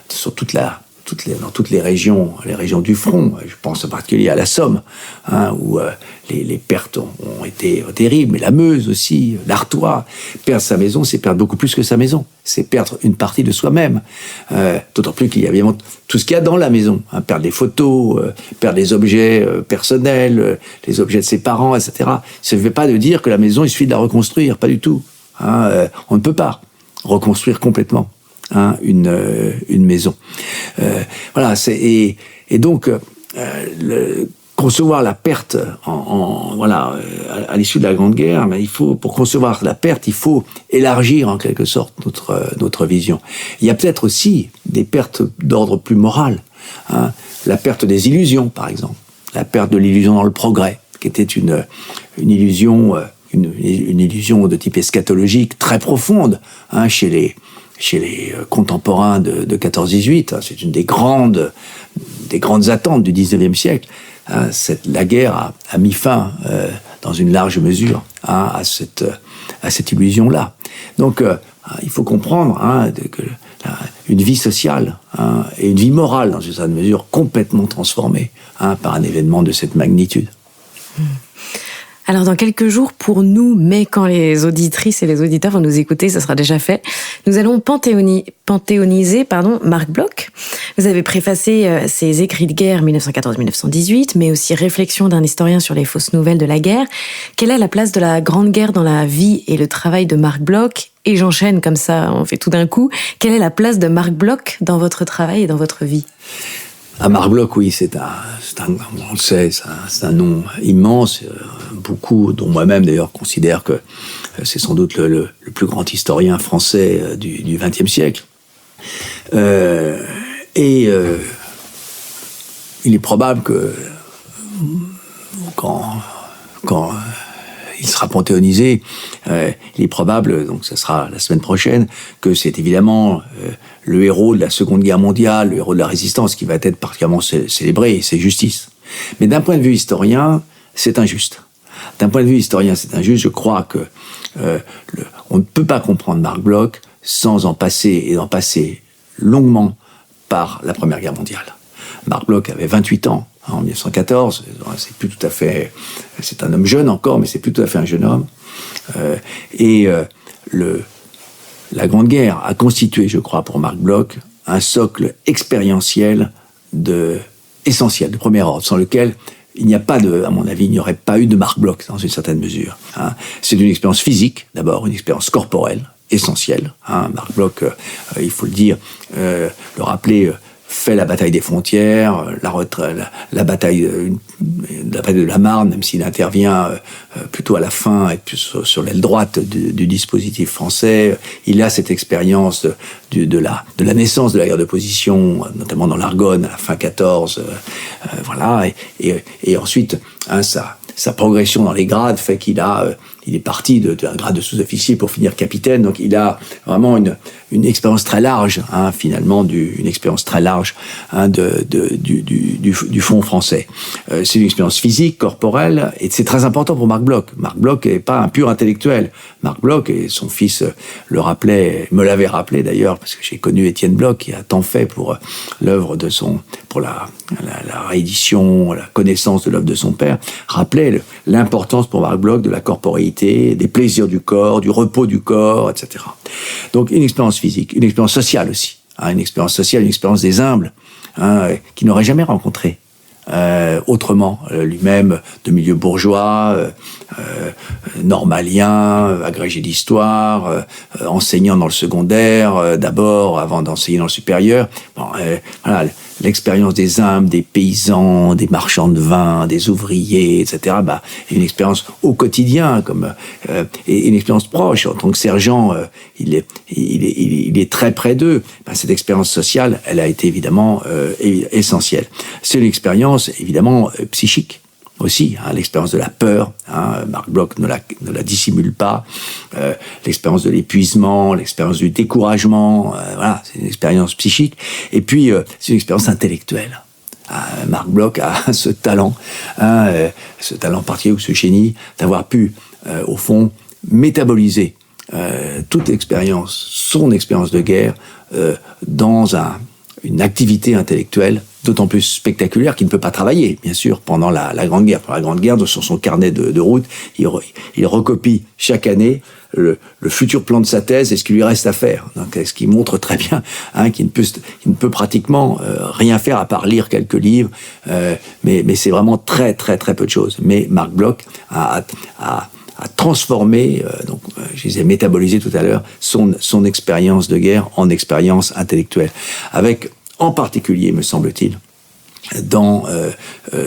sur dans toutes les régions du front. Je pense en particulier à la Somme, où les pertes ont été terribles, mais la Meuse aussi, l'Artois. Perdre sa maison, c'est perdre beaucoup plus que sa maison. C'est perdre une partie de soi-même. D'autant plus qu'il y a évidemment tout ce qu'il y a dans la maison. Perdre les photos, perdre les objets personnels, les objets de ses parents, etc. Ça ne veut pas de dire que la maison, il suffit de la reconstruire, pas du tout. On ne peut pas reconstruire complètement une maison. Voilà, et donc concevoir la perte à l'issue de la Grande Guerre, mais pour concevoir la perte, il faut élargir en quelque sorte notre vision. Il y a peut-être aussi des pertes d'ordre plus moral, la perte des illusions, par exemple, la perte de l'illusion dans le progrès, qui était une illusion, une illusion de type eschatologique très profonde chez les contemporains de 14-18. C'est une des grandes attentes du 19e siècle. La guerre a mis fin, dans une large mesure, à cette illusion-là. Donc, il faut comprendre que une vie sociale et une vie morale, dans une certaine mesure, complètement transformée par un événement de cette magnitude. Alors, dans quelques jours, pour nous, mais quand les auditrices et les auditeurs vont nous écouter, ça sera déjà fait, nous allons panthéoniser Marc Bloch. Vous avez préfacé ses écrits de guerre 1914-1918, mais aussi Réflexions d'un historien sur les fausses nouvelles de la guerre. Quelle est la place de la Grande Guerre dans la vie et le travail de Marc Bloch ? Et j'enchaîne comme ça, on fait tout d'un coup. Quelle est la place de Marc Bloch dans votre travail et dans votre vie ? Marc Bloch, oui, on le sait, c'est un nom immense. Beaucoup, dont moi-même d'ailleurs, considère que c'est sans doute le plus grand historien français du XXe siècle. Il est probable que quand il sera panthéonisé, il est probable, donc ça sera la semaine prochaine, que c'est évidemment le héros de la Seconde Guerre mondiale, le héros de la Résistance, qui va être particulièrement célébré, et c'est justice. Mais d'un point de vue historien, c'est injuste. D'un point de vue historien, c'est injuste. Je crois que on ne peut pas comprendre Marc Bloch sans en passer longuement par la Première Guerre mondiale. Marc Bloch avait 28 ans en 1914. C'est un homme jeune encore, mais c'est plus tout à fait un jeune homme. La Grande Guerre a constitué, je crois, pour Marc Bloch, un socle expérientiel essentiel, de premier ordre, sans lequel à mon avis, il n'y aurait pas eu de Marc Bloch dans une certaine mesure. C'est une expérience physique, d'abord, une expérience corporelle, essentielle. Marc Bloch, il faut le dire, le rappeler, fait la bataille des frontières, la bataille de la Marne, même s'il intervient plutôt à la fin et plus sur l'aile droite du dispositif français. Il a cette expérience de la naissance de la guerre de position, notamment dans l'Argonne, à la fin 14. Voilà. Et ensuite, sa progression dans les grades fait qu'il est parti d'un grade de sous-officier pour finir capitaine. Donc il a vraiment une expérience très large, finalement, une expérience très large du front français. C'est une expérience physique, corporelle, et c'est très important pour Marc Bloch. Marc Bloch n'est pas un pur intellectuel. Marc Bloch, et son fils me l'avait rappelé d'ailleurs, parce que j'ai connu Étienne Bloch, qui a tant fait pour l'œuvre pour la réédition, la connaissance de l'œuvre de son père, rappelait l'importance pour Marc Bloch de la corporéité, des plaisirs du corps, du repos du corps, etc. Donc une expérience physique, une expérience sociale aussi, une expérience sociale, une expérience des humbles, qui n'auraient jamais rencontré autrement, lui-même de milieu bourgeois, normalien, agrégé d'histoire, enseignant dans le secondaire d'abord, avant d'enseigner dans le supérieur. Bon, voilà, l'expérience des humbles, des paysans, des marchands de vin, des ouvriers, etc. Une expérience au quotidien, et une expérience proche. En tant que sergent, il est très près d'eux. Cette expérience sociale, elle a été évidemment essentielle. C'est une expérience évidemment psychique aussi, l'expérience de la peur. Marc Bloch ne la dissimule pas. L'expérience de l'épuisement, l'expérience du découragement. Voilà, c'est une expérience psychique. Et puis, c'est une expérience intellectuelle. Marc Bloch a ce talent particulier ou ce génie d'avoir pu, au fond, métaboliser toute expérience, son expérience de guerre, dans une activité intellectuelle d'autant plus spectaculaire qu'il ne peut pas travailler, bien sûr, pendant la Grande Guerre. Pendant la Grande Guerre, sur son carnet de route, il recopie chaque année le futur plan de sa thèse et ce qu'il lui reste à faire. Donc, ce qui montre très bien qu'il ne peut pratiquement rien faire à part lire quelques livres, mais c'est vraiment très, très, très peu de choses. Mais Marc Bloch a transformé, je disais métabolisé tout à l'heure, son expérience de guerre en expérience intellectuelle. Avec, en particulier, me semble-t-il, dans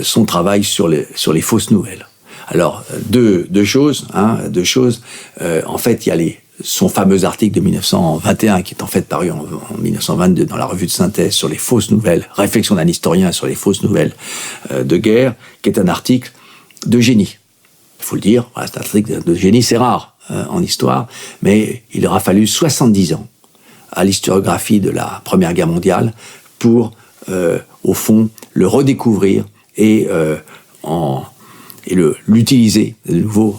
son travail sur les fausses nouvelles. Alors, deux choses. En fait, il y a son fameux article de 1921, qui est en fait paru en 1922 dans la revue de synthèse sur les fausses nouvelles, réflexion d'un historien sur les fausses nouvelles de guerre, qui est un article de génie. Il faut le dire, cet article de génie, c'est rare en histoire, mais il aura fallu 70 ans à l'historiographie de la Première Guerre mondiale pour, au fond, le redécouvrir et l'utiliser de nouveau,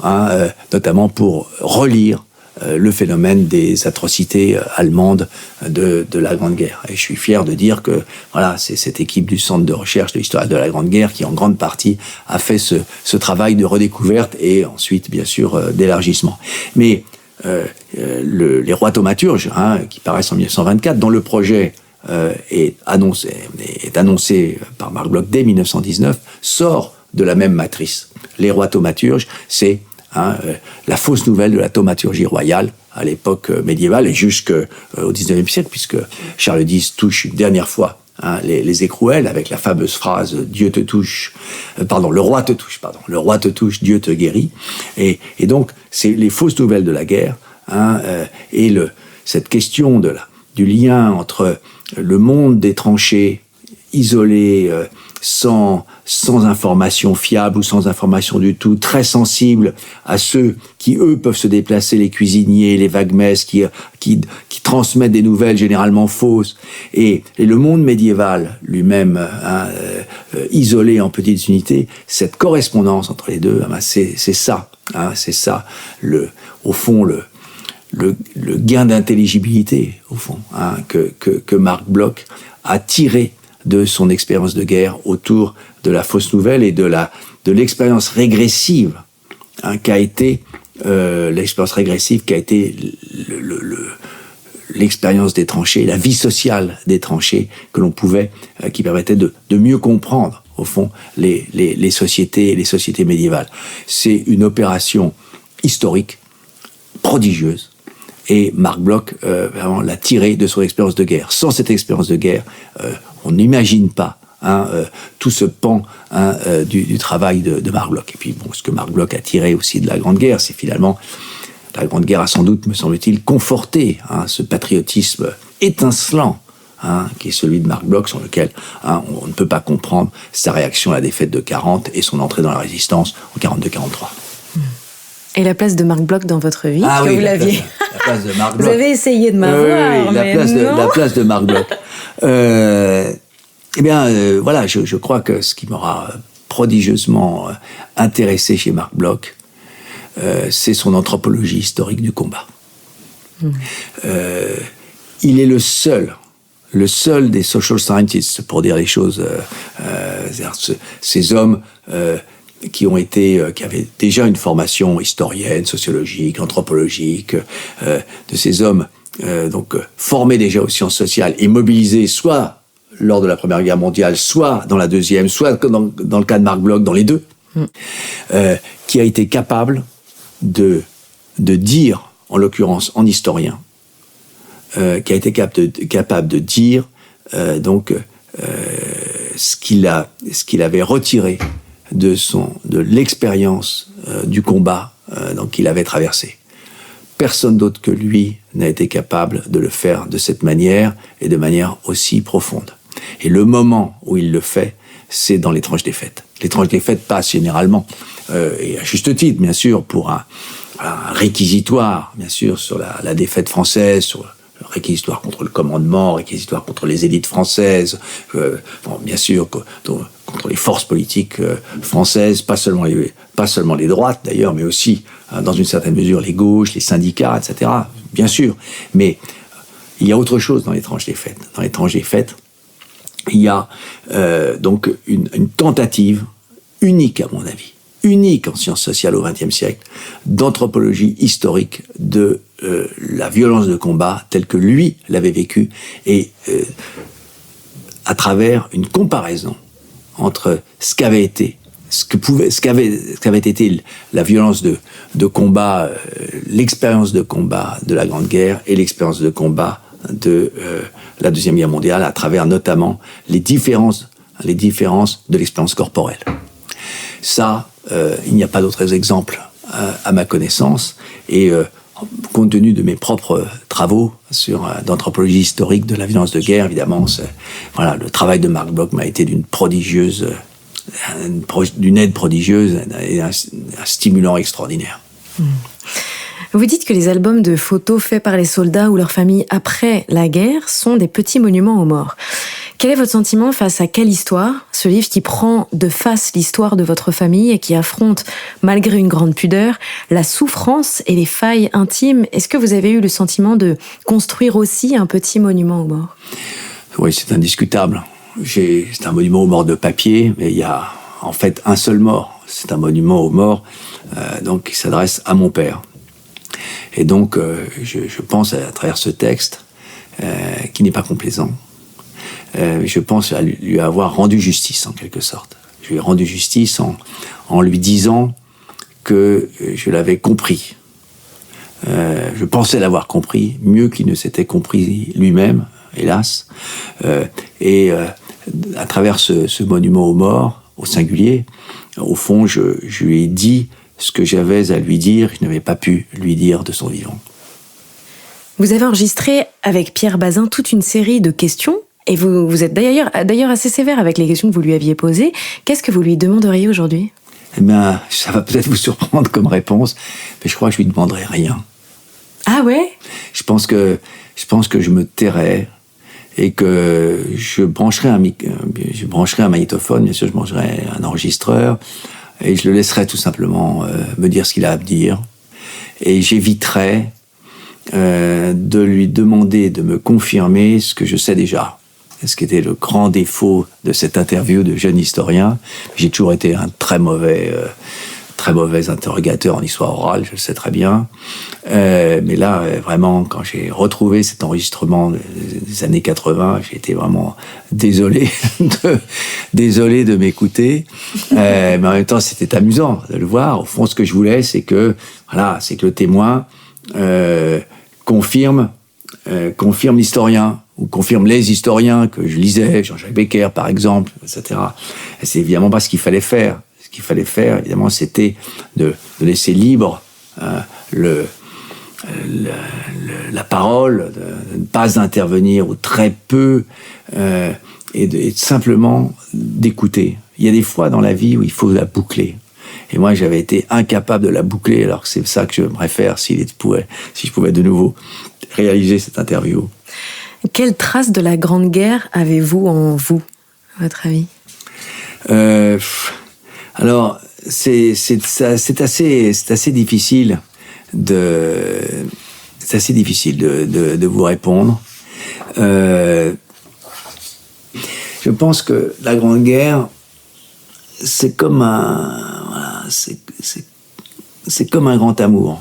notamment pour relire le phénomène des atrocités allemandes de la Grande Guerre. Et je suis fier de dire que voilà, c'est cette équipe du Centre de recherche de l'histoire de la Grande Guerre qui, en grande partie, a fait ce travail de redécouverte et ensuite, bien sûr, d'élargissement. Mais les rois thaumaturges, qui paraissent en 1924, dont le projet est annoncé par Marc Bloch dès 1919, sort de la même matrice. Les rois thaumaturges, c'est la fausse nouvelle de la thaumaturgie royale à l'époque médiévale et jusqu'au XIXe siècle, puisque Charles X touche une dernière fois les écrouelles avec la fameuse phrase « Dieu te touche », le roi te touche, Dieu te guérit. Et donc, c'est les fausses nouvelles de la guerre, et cette question du lien entre le monde des tranchées, isolé, sans information fiable ou sans information du tout, très sensible à ceux qui, eux, peuvent se déplacer, les cuisiniers, les vaguemesses, qui transmettent des nouvelles généralement fausses, et le monde médiéval lui-même, isolé en petites unités, cette correspondance entre les deux, c'est ça, au fond, le gain d'intelligibilité, au fond, que Marc Bloch a tiré de son expérience de guerre autour de la fausse nouvelle et de l'expérience régressive qu'a été l'expérience des tranchées, la vie sociale des tranchées qui permettait de mieux comprendre au fond les sociétés médiévales. C'est une opération historique prodigieuse. Et Marc Bloch vraiment l'a tiré de son expérience de guerre. Sans cette expérience de guerre, on n'imagine pas tout ce pan du travail de Marc Bloch. Et puis, ce que Marc Bloch a tiré aussi de la Grande Guerre, c'est finalement, la Grande Guerre a sans doute, me semble-t-il, conforté ce patriotisme étincelant qui est celui de Marc Bloch, sur lequel on ne peut pas comprendre sa réaction à la défaite de 40 et son entrée dans la résistance en 42-43. Et la place de Marc Bloch dans votre vie, que vous l'aviez. La place de Marc Bloch. Vous avez essayé de m'avoir, oui, la place de Marc Bloch. Voilà, je crois que ce qui m'aura prodigieusement intéressé chez Marc Bloch, c'est son anthropologie historique du combat. Il est le seul des social scientists, pour dire les choses, ces hommes qui avaient déjà une formation historienne, sociologique, anthropologique, de ces hommes formés déjà aux sciences sociales et mobilisés soit lors de la Première Guerre mondiale, soit dans la Deuxième, soit dans le cas de Marc Bloch, dans les deux, qui a été capable de dire, en l'occurrence en historien, qui a été capable de dire ce qu'il avait retiré de l'expérience du combat qu'il avait traversé. Personne d'autre que lui n'a été capable de le faire de cette manière et de manière aussi profonde. Et le moment où il le fait, c'est dans l'étrange défaite. L'étrange défaite passe généralement, et à juste titre, bien sûr, pour un réquisitoire, bien sûr, sur la défaite française, sur le réquisitoire contre le commandement, réquisitoire contre les élites françaises, bien sûr, contre les forces politiques françaises, pas seulement les droites d'ailleurs, mais aussi, dans une certaine mesure, les gauches, les syndicats, etc. Bien sûr. Mais il y a autre chose dans l'étrange défaite. Dans l'étrange défaite, il y a donc une tentative unique, à mon avis, unique en sciences sociales au XXe siècle, d'anthropologie historique de la violence de combat telle que lui l'avait vécue, et à travers une comparaison entre ce qu'avait été la violence de combat, l'expérience de combat de la Grande Guerre et l'expérience de combat de la Deuxième Guerre mondiale, à travers notamment les différences de l'expérience corporelle. Ça, il n'y a pas d'autres exemples à ma connaissance, et compte tenu de mes propres travaux d'anthropologie historique de la violence de guerre, évidemment, le travail de Marc Bloch m'a été d'une aide prodigieuse et un stimulant extraordinaire. Vous dites que les albums de photos faits par les soldats ou leurs familles après la guerre sont des petits monuments aux morts. Quel est votre sentiment face à Quelle histoire, ce livre qui prend de face l'histoire de votre famille et qui affronte, malgré une grande pudeur, la souffrance et les failles intimes? Est-ce que vous avez eu le sentiment de construire aussi un petit monument aux morts? Oui, c'est indiscutable. C'est un monument aux morts de papier, mais il y a en fait un seul mort. C'est un monument aux morts qui s'adresse à mon père. Et donc, je pense à travers ce texte, qui n'est pas complaisant, je pense à lui avoir rendu justice, en quelque sorte. Je lui ai rendu justice en lui disant que je l'avais compris. Je pensais l'avoir compris mieux qu'il ne s'était compris lui-même, hélas. Et à travers ce monument aux morts, au singulier, au fond, je lui ai dit ce que j'avais à lui dire, je n'avais pas pu lui dire de son vivant. Vous avez enregistré avec Pierre Bazin toute une série de questions, et vous êtes d'ailleurs assez sévère avec les questions que vous lui aviez posées. Qu'est-ce que vous lui demanderiez aujourd'hui? Eh bien, ça va peut-être vous surprendre comme réponse, mais je crois que je lui demanderai rien. Ah ouais? Je pense que je me tairai et que je brancherai un magnétophone, bien sûr, je brancherai un enregistreur, et je le laisserai tout simplement me dire ce qu'il a à me dire. Et j'éviterai de lui demander de me confirmer ce que je sais déjà. Ce qui était le grand défaut de cette interview de jeune historien. J'ai toujours été un très mauvais interrogateur en histoire orale, je le sais très bien. Mais là, vraiment, quand j'ai retrouvé cet enregistrement des années 80, j'ai été vraiment désolé de m'écouter. Mais en même temps, c'était amusant de le voir. Au fond, ce que je voulais, c'est que le témoin confirme l'historien, ou confirme les historiens que je lisais, Jean-Jacques Becker, par exemple, etc. Et c'est évidemment pas ce qu'il fallait faire. Ce qu'il fallait faire, évidemment, c'était de laisser libre la parole, de ne pas intervenir, ou très peu, et simplement d'écouter. Il y a des fois dans la vie où il faut la boucler. Et moi, j'avais été incapable de la boucler, alors que c'est ça que j'aimerais faire si je pouvais de nouveau réaliser cette interview. Quelle trace de la Grande Guerre avez-vous en vous, à votre avis? Alors, c'est assez difficile de vous répondre. Je pense que la Grande Guerre, c'est comme c'est comme un grand amour.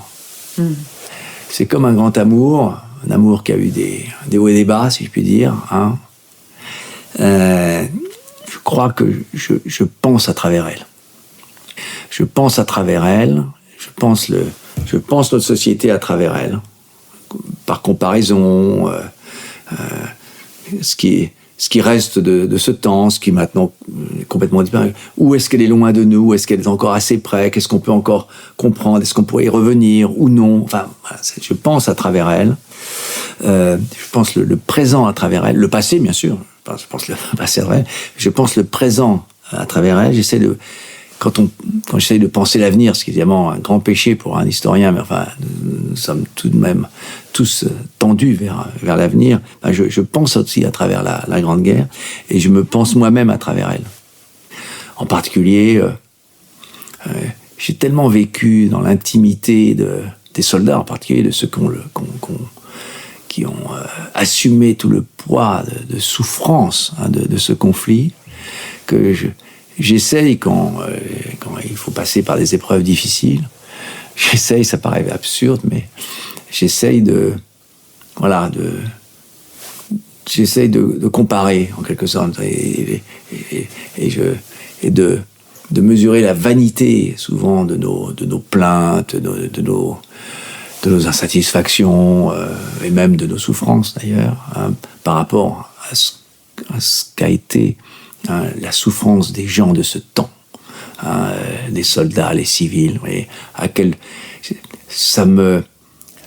C'est comme un grand amour, un amour qui a eu des hauts et des bas, si je puis dire, hein. Je crois que je pense à travers elle. Je pense à travers elle. Je pense notre société à travers elle. Par comparaison, ce qui reste de ce temps, ce qui maintenant est complètement disparu. Où est-ce qu'elle est loin de nous? Est-ce qu'elle est encore assez près? Qu'est-ce qu'on peut encore comprendre? Est-ce qu'on pourrait y revenir ou non? Enfin, voilà, je pense à travers elle. Je pense le présent à travers elle. Le passé, bien sûr. Je pense le passé à travers elle. Je pense le présent à travers elle. Quand j'essaie de penser l'avenir, ce qui est évidemment un grand péché pour un historien, mais enfin, nous sommes tout de même tous tendus vers l'avenir. Je pense aussi à travers la Grande Guerre, et je me pense moi-même à travers elle. En particulier, j'ai tellement vécu dans l'intimité des soldats, en particulier de ceux qui ont assumé tout le poids de souffrance de ce conflit, que j'essaye, quand il faut passer par des épreuves difficiles, ça paraît absurde, mais j'essaye de comparer, en quelque sorte, et de mesurer la vanité, souvent, de nos plaintes, de nos insatisfactions, et même de nos souffrances, d'ailleurs, par rapport à ce qu'a été la souffrance des gens de ce temps, des soldats, les civils, et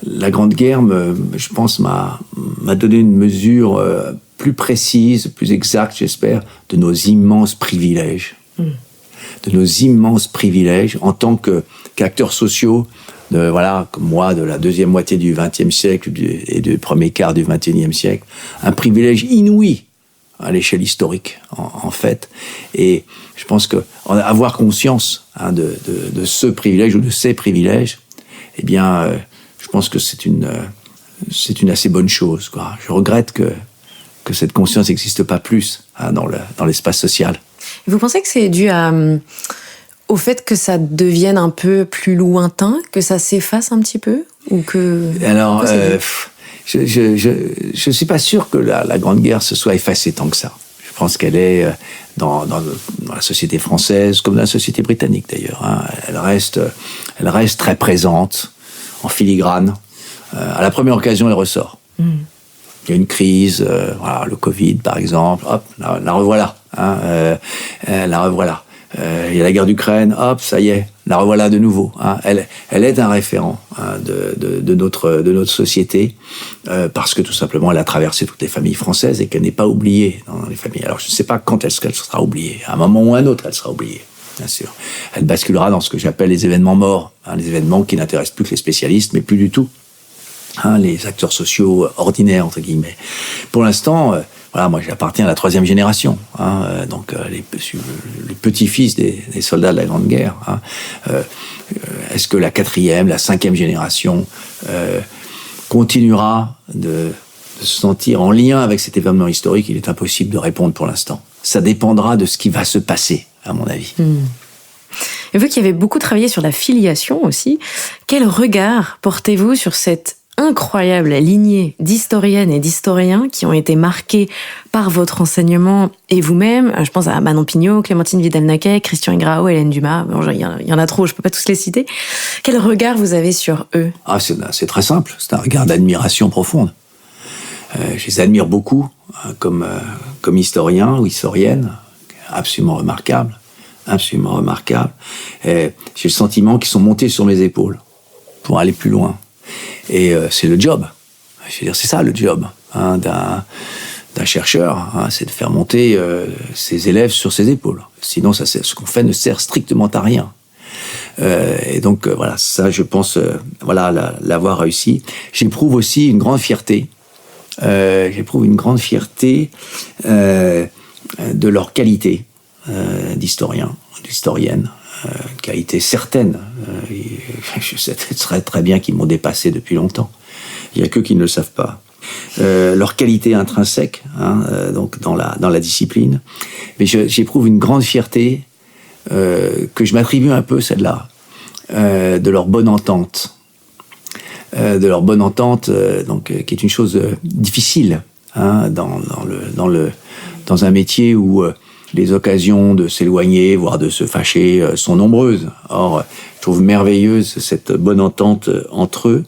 la Grande Guerre, je pense, m'a donné une mesure plus précise, plus exacte, j'espère, de nos immenses privilèges. De nos immenses privilèges en tant qu'acteurs sociaux, comme moi, de la deuxième moitié du XXe siècle et du premier quart du XXIe siècle. Un privilège inouï à l'échelle historique, en fait. Et je pense avoir conscience de ce privilège ou de ces privilèges, eh bien, je pense que c'est une assez bonne chose, quoi. Je regrette que cette conscience n'existe pas plus dans l'espace social. Vous pensez que c'est dû au fait que ça devienne un peu plus lointain, que ça s'efface un petit peu, ou que... Alors, je suis pas sûr que la Grande Guerre se soit effacée tant que ça. Je pense qu'elle est dans la société française, comme dans la société britannique d'ailleurs, hein. Elle reste très présente, en filigrane. À la première occasion, elle ressort. Il y a une crise, le Covid par exemple, hop, la revoilà. La revoilà. Il y a la guerre d'Ukraine, hop, ça y est, la revoilà de nouveau. Elle est un référent de notre société, parce que tout simplement elle a traversé toutes les familles françaises et qu'elle n'est pas oubliée dans les familles. Alors je ne sais pas quand est-ce qu'elle sera oubliée. À un moment ou à un autre, elle sera oubliée, bien sûr. Elle basculera dans ce que j'appelle les événements morts, les événements qui n'intéressent plus que les spécialistes, mais plus du tout les acteurs sociaux ordinaires, entre guillemets. Pour l'instant, moi j'appartiens à la 3e génération, donc les petits-fils des soldats de la Grande Guerre. Est-ce que la 4e, la 5e génération continuera de se sentir en lien avec cet événement historique? Il est impossible de répondre pour l'instant. Ça dépendra de ce qui va se passer, à mon avis. Et vous qui avez beaucoup travaillé sur la filiation aussi, quel regard portez-vous sur cette incroyable lignée d'historiennes et d'historiens qui ont été marqués par votre enseignement et vous-même? Je pense à Manon Pignot, Clémentine Vidal-Naquet, Christian Ingrao, Hélène Dumas. Bon, il y en a trop, je peux pas tous les citer. Quel regard vous avez sur eux? C'est très simple. C'est un regard d'admiration profonde. Je les admire beaucoup comme historiens ou historiennes. Absolument remarquables. Absolument remarquables. Et j'ai le sentiment qu'ils sont montés sur mes épaules pour aller plus loin. Et c'est le job. Je veux dire, c'est ça le job d'un chercheur, c'est de faire monter ses élèves sur ses épaules. Sinon, ce qu'on fait ne sert strictement à rien. Et donc, ça, je pense, l'avoir réussi. J'éprouve aussi une grande fierté. J'éprouve une grande fierté de leur qualité d'historien, d'historienne. Qualité certaine. Je sais très bien qu'ils m'ont dépassé depuis longtemps. Il n'y a qu'eux qui ne le savent pas. Leur qualité intrinsèque, donc dans la discipline. Mais j'éprouve une grande fierté que je m'attribue un peu, celle-là, de leur bonne entente. Donc, qui est une chose difficile dans dans un métier où les occasions de s'éloigner, voire de se fâcher, sont nombreuses. Or, je trouve merveilleuse cette bonne entente entre eux.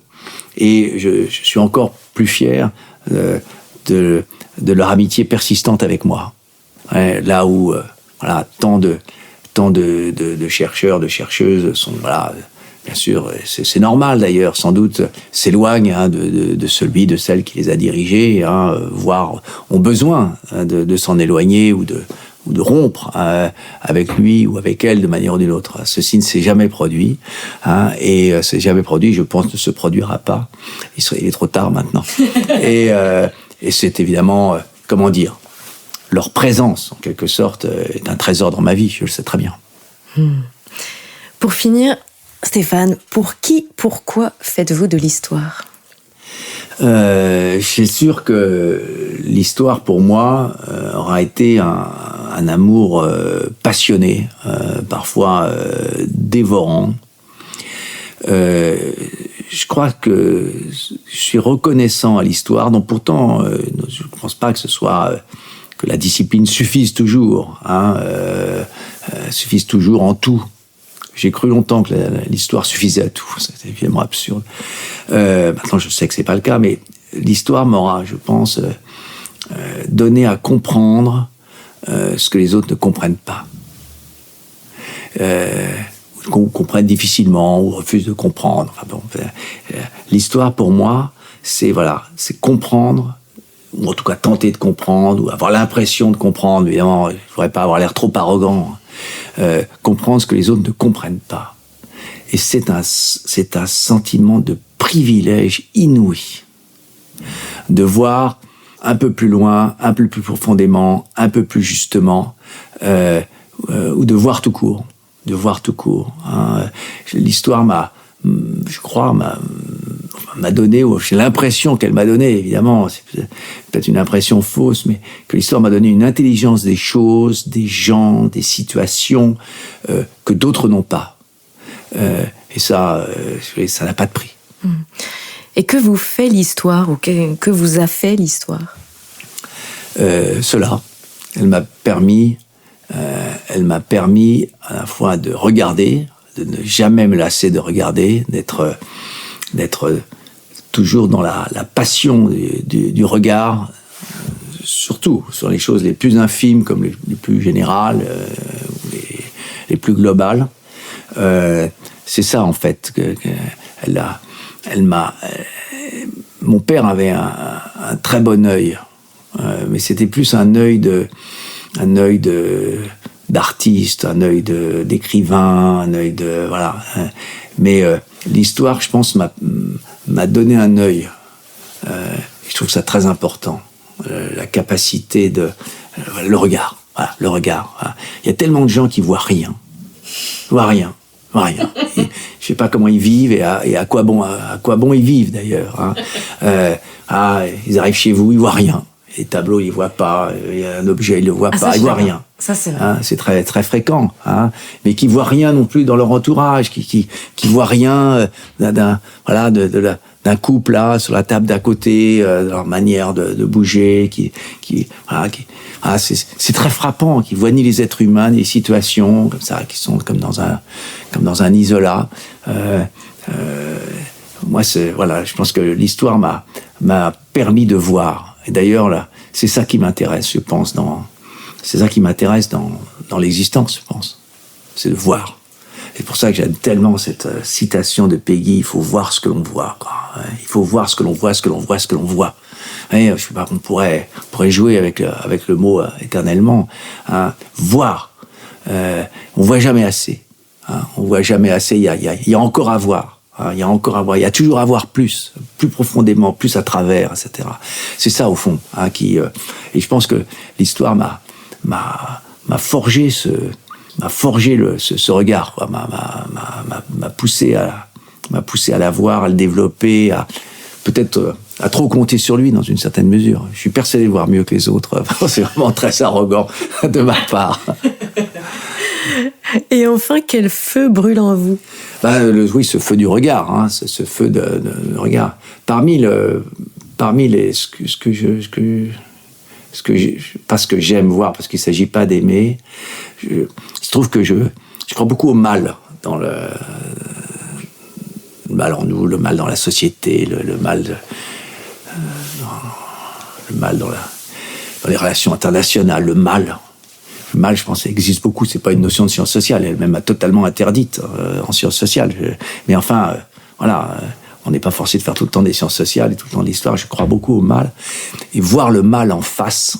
Et je suis encore plus fier de leur amitié persistante avec moi. Ouais, là où tant de chercheurs, de chercheuses sont, bien sûr, c'est normal d'ailleurs, sans doute, s'éloignent de celui, de celle qui les a dirigés, voire ont besoin de s'en éloigner ou de rompre avec lui ou avec elle de manière ou d'une autre. Ceci ne s'est jamais produit, et c'est jamais produit, je pense, ne se produira pas. Il est trop tard maintenant. Et c'est évidemment, leur présence, en quelque sorte, est un trésor dans ma vie, je le sais très bien. Pour finir, Stéphane, pourquoi faites-vous de l'histoire ? Je suis sûr que l'histoire, pour moi, aura été un amour passionné, parfois dévorant. Je crois que je suis reconnaissant à l'histoire, dont pourtant, je ne pense pas que la discipline suffise toujours, suffise toujours en tout. J'ai cru longtemps que l'histoire suffisait à tout. C'est évidemment absurde. Maintenant, je sais que c'est pas le cas, mais l'histoire m'aura, je pense, donné à comprendre ce que les autres ne comprennent pas. Ou comprennent difficilement, ou refusent de comprendre. L'histoire, pour moi, c'est comprendre, ou en tout cas tenter de comprendre, ou avoir l'impression de comprendre. Évidemment, je ne voudrais pas avoir l'air trop arrogant. Comprendre ce que les autres ne comprennent pas. Et c'est un sentiment de privilège inouï de voir un peu plus loin, un peu plus profondément, un peu plus justement, ou de voir tout court. L'histoire m'a donné, ou j'ai l'impression qu'elle m'a donné, évidemment, c'est peut-être une impression fausse, mais que l'histoire m'a donné une intelligence des choses, des gens, des situations que d'autres n'ont pas. Et ça n'a pas de prix. Et que vous fait l'histoire, ou que vous a fait l'histoire ? Cela. Elle m'a permis à la fois de regarder, de ne jamais me lasser de regarder, d'être toujours dans la passion du regard, surtout sur les choses les plus infimes comme les plus générales, les plus globales. C'est ça en fait mon père avait un très bon œil, mais c'était plus un œil d'artiste, un œil d'écrivain, un œil de mais l'histoire, je pense, m'a donné un œil. Je trouve ça très important, la capacité le regard. Le regard. Il y a tellement de gens qui voient rien. Et je sais pas comment ils vivent et à quoi bon ils vivent d'ailleurs. Ils arrivent chez vous, ils voient rien. Les tableaux, ils voient pas. Il y a un objet, ils le voient pas. Ils voient rien. Ça, c'est vrai. C'est très très fréquent. Mais qui voient rien non plus dans leur entourage, qui voient rien d'un couple là sur la table d'à côté, de leur manière de bouger, c'est très frappant, qui voient ni les êtres humains, ni les situations comme ça, qui sont comme dans un isolat. Moi, je pense que l'histoire m'a permis de voir. Et d'ailleurs, là, c'est ça qui m'intéresse, je pense, dans l'existence, je pense. C'est de voir. C'est pour ça que j'aime tellement cette citation de Peggy, il faut voir ce que l'on voit, quoi. Il faut voir ce que l'on voit, ce que l'on voit, ce que l'on voit. Et, je sais pas, on pourrait jouer avec le mot éternellement. Voir. On voit jamais assez. On voit jamais assez, il y a encore à voir. Il y a encore à voir, il y a toujours à voir plus profondément, plus à travers, etc. C'est ça au fond, et je pense que l'histoire m'a forgé ce regard, quoi. m'a poussé à la voir, à le développer, peut-être à trop compter sur lui dans une certaine mesure. Je suis persuadé de voir mieux que les autres. C'est vraiment très arrogant de ma part. Et enfin, quel feu brûle en vous ? Oui, ce feu du regard, ce feu de regard. Parmi ce parce que j'aime voir, parce qu'il ne s'agit pas d'aimer. Il se trouve que je crois beaucoup au mal dans le mal en nous, le mal dans la société, le mal dans les relations internationales, le mal. Le mal, je pense, existe beaucoup. C'est pas une notion de science sociale, elle est même totalement interdite en sciences sociales. Mais enfin, voilà, on n'est pas forcé de faire tout le temps des sciences sociales et tout le temps de l'histoire. Je crois beaucoup au mal. Et voir le mal en face,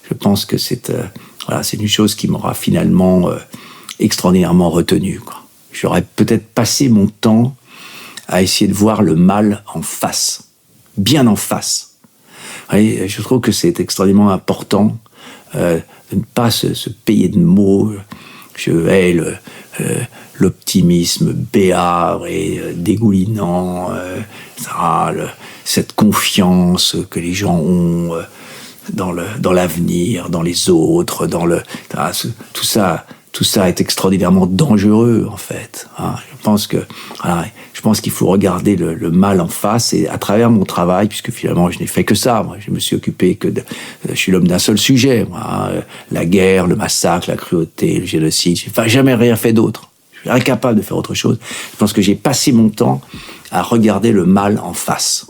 je pense que c'est une chose qui m'aura finalement extraordinairement retenu, quoi. J'aurais peut-être passé mon temps à essayer de voir le mal en face, bien en face. Et je trouve que c'est extrêmement important de ne pas se payer de mots. Je hais l'optimisme béat et dégoulinant, cette confiance que les gens ont dans l'avenir, dans les autres, tout ça est extraordinairement dangereux, en fait. Je pense qu'il faut regarder le mal en face, et à travers mon travail, puisque finalement je n'ai fait que ça, moi, je me suis occupé je suis l'homme d'un seul sujet, moi, la guerre, le massacre, la cruauté, le génocide. Je n'ai jamais rien fait d'autre. Je suis incapable de faire autre chose. Je pense que j'ai passé mon temps à regarder le mal en face.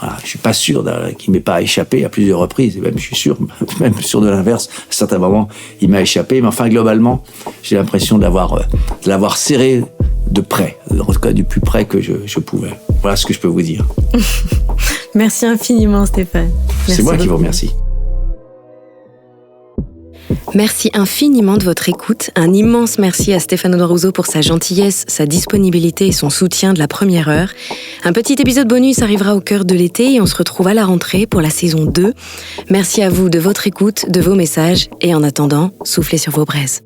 Voilà, je suis pas sûr qu'il m'ait pas échappé à plusieurs reprises, et même je suis sûr, même sûr de l'inverse, à certains moments il m'a échappé, mais enfin globalement j'ai l'impression de l'avoir serré de près, en tout cas du plus près que je pouvais. Voilà ce que je peux vous dire. Merci infiniment, Stéphane. C'est moi qui vous remercie. Merci infiniment de votre écoute. Un immense merci à Stéphane Audouin-Rousseau pour sa gentillesse, sa disponibilité et son soutien de la première heure. Un petit épisode bonus arrivera au cœur de l'été et on se retrouve à la rentrée pour la saison 2. Merci à vous de votre écoute, de vos messages et en attendant, soufflez sur vos braises.